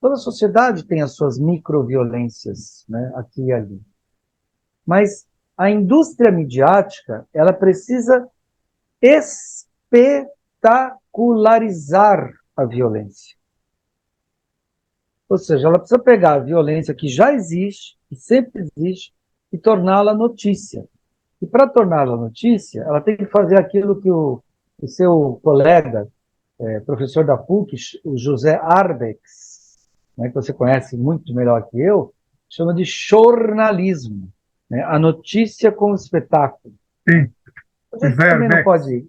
Toda sociedade tem as suas microviolências, né, aqui e ali. Mas a indústria midiática, ela precisa espetacularizar a violência. Ou seja, ela precisa pegar a violência que já existe, que sempre existe, e torná-la notícia. E para torná-la notícia, ela tem que fazer aquilo que o seu colega, professor da PUC, o José Arbex, né, que você conhece muito melhor que eu, chama de jornalismo, né, a notícia como espetáculo. Sim, A gente José também não Arbex. pode,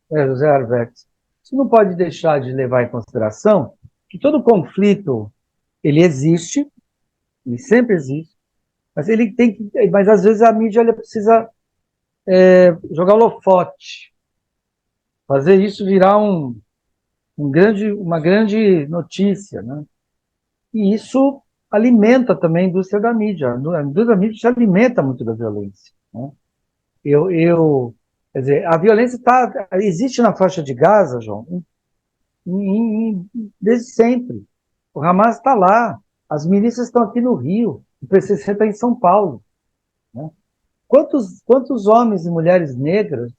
José Arbex, você não pode deixar de levar em consideração que todo conflito ele existe, ele sempre existe, mas às vezes a mídia ela precisa jogar holofote, fazer isso virar uma grande notícia, né? E isso alimenta também a indústria da mídia. A indústria da mídia se alimenta muito da violência, né? Quer dizer, a violência existe na faixa de Gaza, João, desde sempre. O Hamas está lá, as milícias estão aqui no Rio, o PCC está em São Paulo, né? Quantos homens e mulheres negras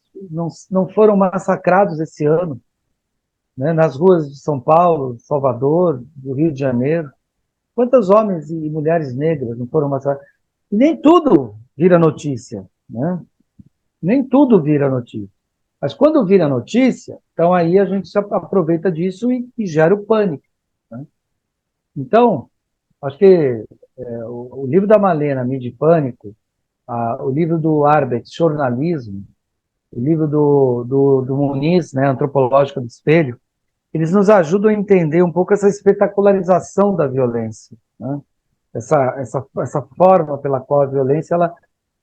não foram massacrados esse ano, né, nas ruas de São Paulo, Salvador, do Rio de Janeiro? Quantos homens e mulheres negras não foram massacrados? E nem tudo vira notícia, né? Nem tudo vira notícia. Mas quando vira notícia, então aí a gente se aproveita disso e gera o pânico, né? Então, acho que o livro da Malena, Mídia e Pânico, o livro do Arbex, Jornalismo, o livro do Muniz, né, Antropológica do Espelho, eles nos ajudam a entender um pouco essa espetacularização da violência, né? Essa forma pela qual a violência ela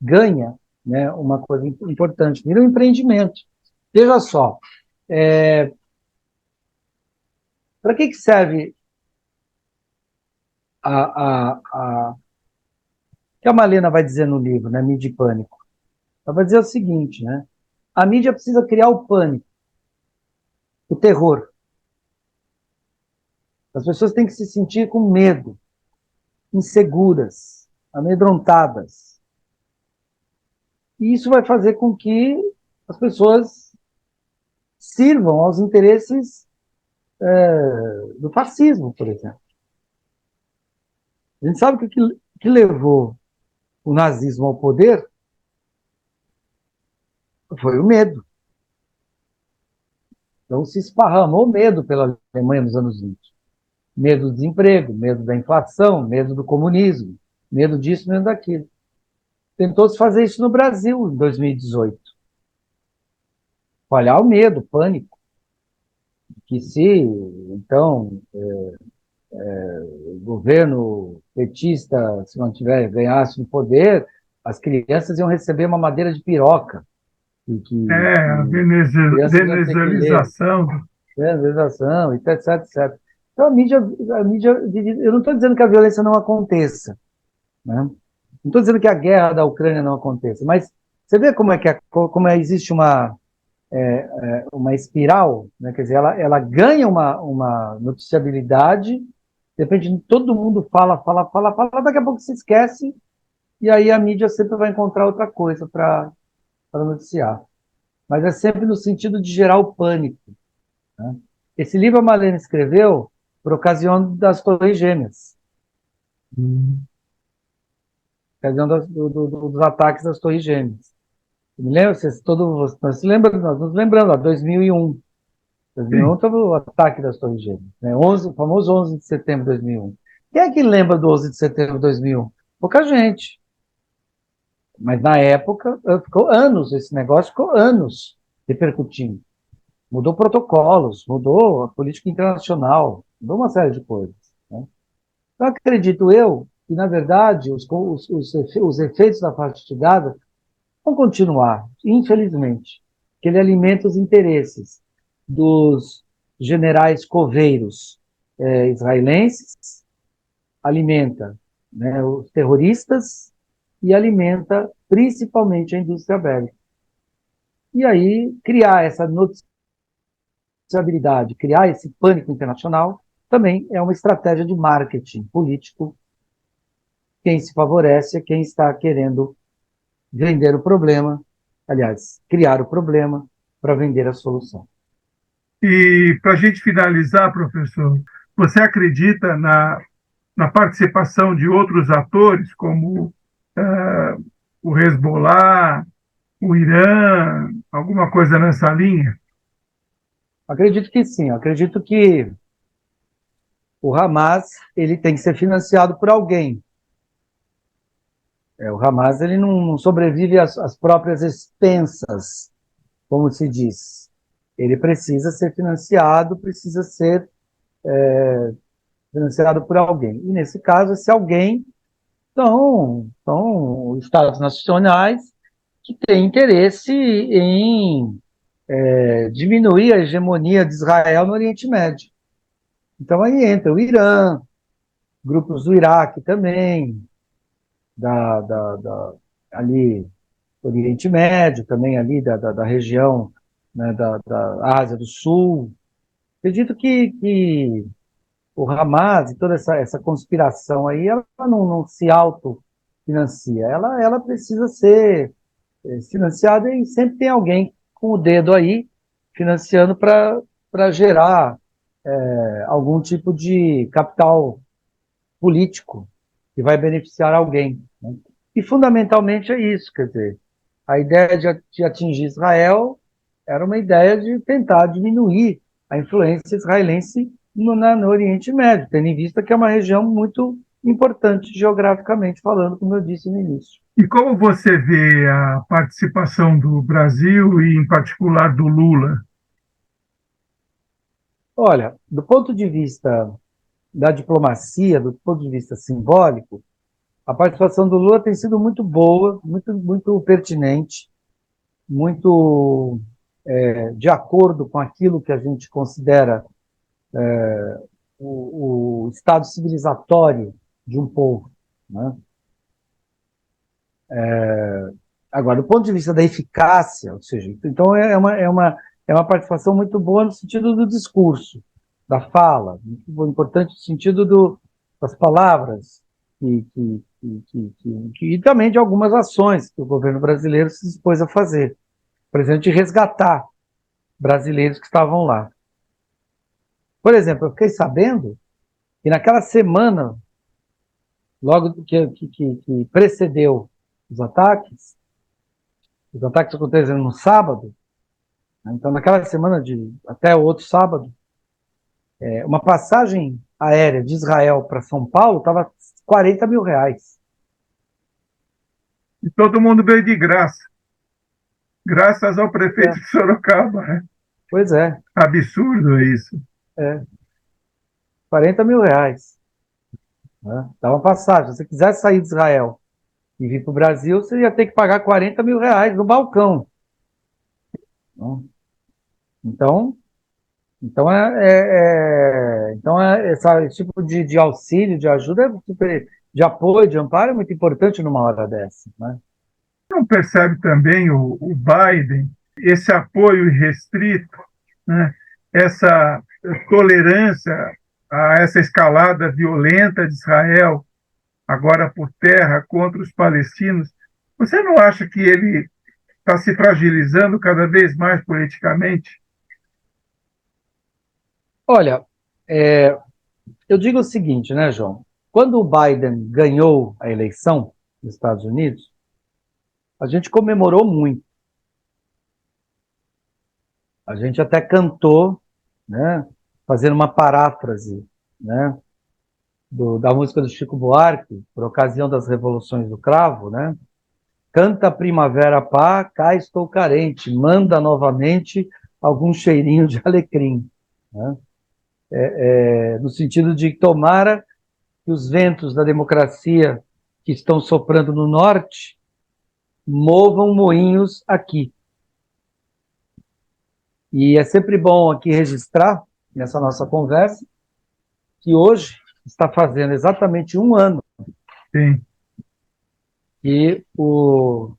ganha, né, uma coisa importante, vira um empreendimento. Veja só, para que serve o que a Malena vai dizer no livro, né, Mídia e Pânico? Ela vai dizer o seguinte, né? A mídia precisa criar o pânico, o terror. As pessoas têm que se sentir com medo, inseguras, amedrontadas. E isso vai fazer com que as pessoas sirvam aos interesses do fascismo, por exemplo. A gente sabe que o que levou o nazismo ao poder foi o medo. Então se esparramou medo pela Alemanha nos anos 20. Medo do desemprego, medo da inflação, medo do comunismo, medo disso, medo daquilo. Tentou-se fazer isso no Brasil em 2018. Olhar o medo, o pânico, que se, então, o governo petista, se não tiver, ganhasse o poder, as crianças iam receber uma madeira de piroca, A crianças iam ter que ler venezuelização. organização, etc, etc, etc. Então a mídia, eu não estou dizendo que a violência não aconteça, né? Não estou dizendo que a guerra da Ucrânia não aconteça, mas você vê como é que existe uma espiral, né? Quer dizer, ela ganha uma noticiabilidade, de repente todo mundo fala, fala, fala, fala, daqui a pouco se esquece, e aí a mídia sempre vai encontrar outra coisa para noticiar. Mas é sempre no sentido de gerar o pânico, né? Esse livro a Marlene escreveu por ocasião das Torres Gêmeas, ocasião dos ataques das Torres Gêmeas. Me lembro, nós se lembra, nós nos lembramos, lá, 2001. 2001 teve o ataque das Torres Gêmeas, né? O famoso 11 de setembro de 2001. Quem é que lembra do 11 de setembro de 2001? Pouca gente. Mas na época, ficou anos, esse negócio ficou anos repercutindo. Mudou protocolos, mudou a política internacional, mudou uma série de coisas, né? Então, acredito eu que, na verdade, os efeitos da faixa de Gaza vão continuar, infelizmente, que ele alimenta os interesses dos generais coveiros israelenses, alimenta, né, os terroristas e alimenta principalmente a indústria bélica. E aí, criar essa noticiabilidade, criar esse pânico internacional, também é uma estratégia de marketing político. Quem se favorece é quem está querendo vender o problema, aliás, criar o problema para vender a solução. E para a gente finalizar, professor, você acredita na participação de outros atores, como o Hezbollah, o Irã, alguma coisa nessa linha? Acredito que sim, acredito que o Hamas ele tem que ser financiado por alguém. O Hamas ele não sobrevive às próprias expensas, como se diz. Ele precisa ser financiado, precisa ser financiado por alguém. E nesse caso, esse alguém são Estados nacionais que têm interesse em diminuir a hegemonia de Israel no Oriente Médio. Então aí entra o Irã, grupos do Iraque também, ali do Oriente Médio, também ali da região, né, da Ásia do Sul. Acredito que o Hamas e toda essa conspiração aí, ela não se autofinancia, ela precisa ser financiada e sempre tem alguém com o dedo aí financiando para gerar algum tipo de capital político que vai beneficiar alguém, né? E fundamentalmente é isso, quer dizer, a ideia de atingir Israel era uma ideia de tentar diminuir a influência israelense no Oriente Médio, tendo em vista que é uma região muito importante geograficamente falando, como eu disse no início. E como você vê a participação do Brasil e, em particular, do Lula? Olha, do ponto de vista da diplomacia, do ponto de vista simbólico, a participação do Lula tem sido muito boa, muito, muito pertinente, muito de acordo com aquilo que a gente considera o estado civilizatório de um povo, né? Agora, do ponto de vista da eficácia, ou seja, então é uma participação muito boa no sentido do discurso, da fala, muito importante no sentido das palavras e também de algumas ações que o governo brasileiro se dispôs a fazer, por exemplo, de resgatar brasileiros que estavam lá. Por exemplo, eu fiquei sabendo que naquela semana, logo que precedeu os ataques aconteceram no sábado, Então, naquela semana até o outro sábado, uma passagem aérea de Israel para São Paulo estava R$ 40 mil. E todo mundo veio de graça, graças ao prefeito É, de Sorocaba, né? pois é, Absurdo isso. R$ 40 mil. Né? Dá uma passagem. Se você quisesse sair de Israel e vir para o Brasil, você ia ter que pagar R$ 40 mil no balcão. Né? Então, esse tipo de auxílio, de ajuda, de apoio, de amparo é muito importante numa hora dessa. Né? Não percebe também o Biden, esse apoio irrestrito, né? Essa tolerância a essa escalada violenta de Israel, agora por terra, contra os palestinos? Você não acha que ele está se fragilizando cada vez mais politicamente? Olha, é, eu digo o seguinte, né, João? Quando o Biden ganhou a eleição nos Estados Unidos, a gente comemorou muito. A gente até cantou, né, fazendo uma paráfrase, né, da música do Chico Buarque, por ocasião das Revoluções do Cravo, né? Canta primavera pá, cá estou carente, manda novamente algum cheirinho de alecrim, né? No sentido de tomara que os ventos da democracia que estão soprando no norte movam moinhos aqui. E é sempre bom aqui registrar, nessa nossa conversa, que hoje está fazendo exatamente um ano Sim, que o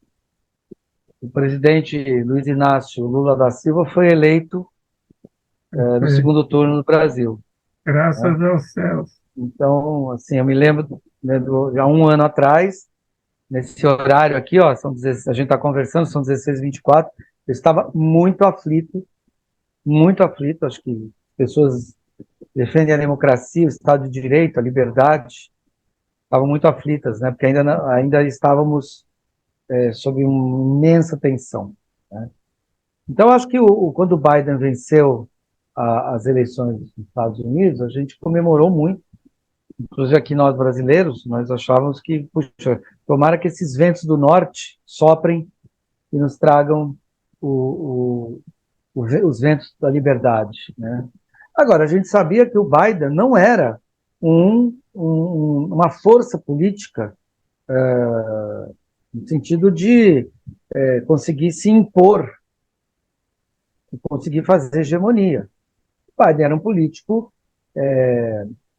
presidente Luiz Inácio Lula da Silva foi eleito no é, segundo turno no Brasil. Né? graças aos céus. Então, assim, eu me lembro, né, já um ano atrás, nesse horário aqui, ó, a gente está conversando, são 16h24, eu estava muito aflito, acho que pessoas defendem a democracia, o Estado de Direito, a liberdade, estavam muito aflitas, né, porque ainda estávamos sob uma imensa tensão. Né? Então, acho que quando o Biden venceu as eleições dos Estados Unidos, a gente comemorou muito. Inclusive aqui nós brasileiros, nós achávamos que, puxa, tomara que esses ventos do norte soprem e nos tragam os ventos da liberdade. Né? Agora, a gente sabia que o Biden não era uma força política no sentido de conseguir se impor e conseguir fazer hegemonia. O Biden era um político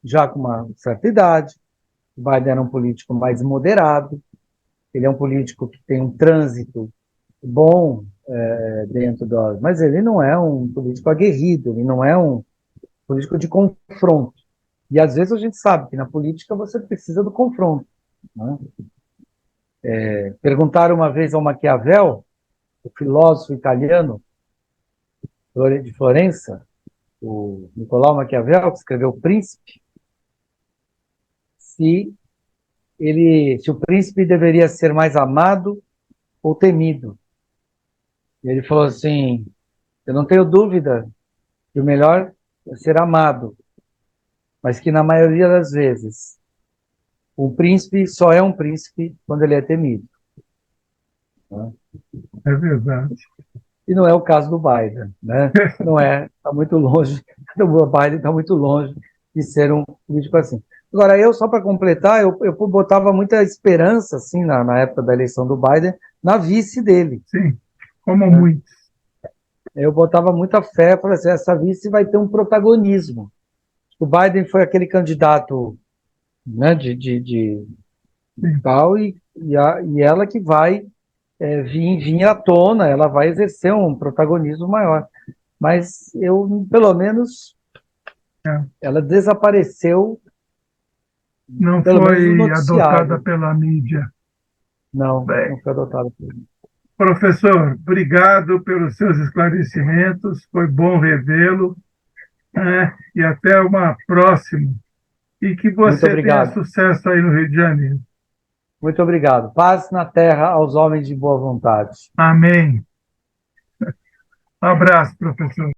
já com uma certa idade, o Biden era um político mais moderado, ele é um político que tem um trânsito bom dentro da... Mas ele não é um político aguerrido, ele não é um político de confronto. E às vezes a gente sabe que na política você precisa do confronto. Né? Perguntaram uma vez ao Maquiavel, o filósofo italiano de Florença, o Nicolau Maquiavel, que escreveu O Príncipe, se o príncipe deveria ser mais amado ou temido. E ele falou assim: eu não tenho dúvida que o melhor é ser amado, mas que na maioria das vezes o príncipe só é um príncipe quando ele é temido. Né? É verdade. E não é o caso do Biden, né? Não é, está muito longe, o Biden está muito longe de ser um político assim. Agora, só para completar, eu botava muita esperança, assim, na época da eleição do Biden, na vice dele. Sim, como Né? muitos. Eu botava muita fé, falei assim, essa vice vai ter um protagonismo. O Biden foi aquele candidato, né, de Sim, tal, e ela que vai vir à tona, ela vai exercer um protagonismo maior. Mas pelo menos, é. ela desapareceu, Não pelo menos no foi adotada noticiário. pela mídia. Não, Bem, não foi adotada por ele. professor, obrigado pelos seus esclarecimentos, foi bom revê-lo, né? E até uma próxima. E que Muito você tenha obrigado. sucesso aí no Rio de Janeiro. Muito obrigado. Paz na terra aos homens de boa vontade. Amém. Abraço, professor.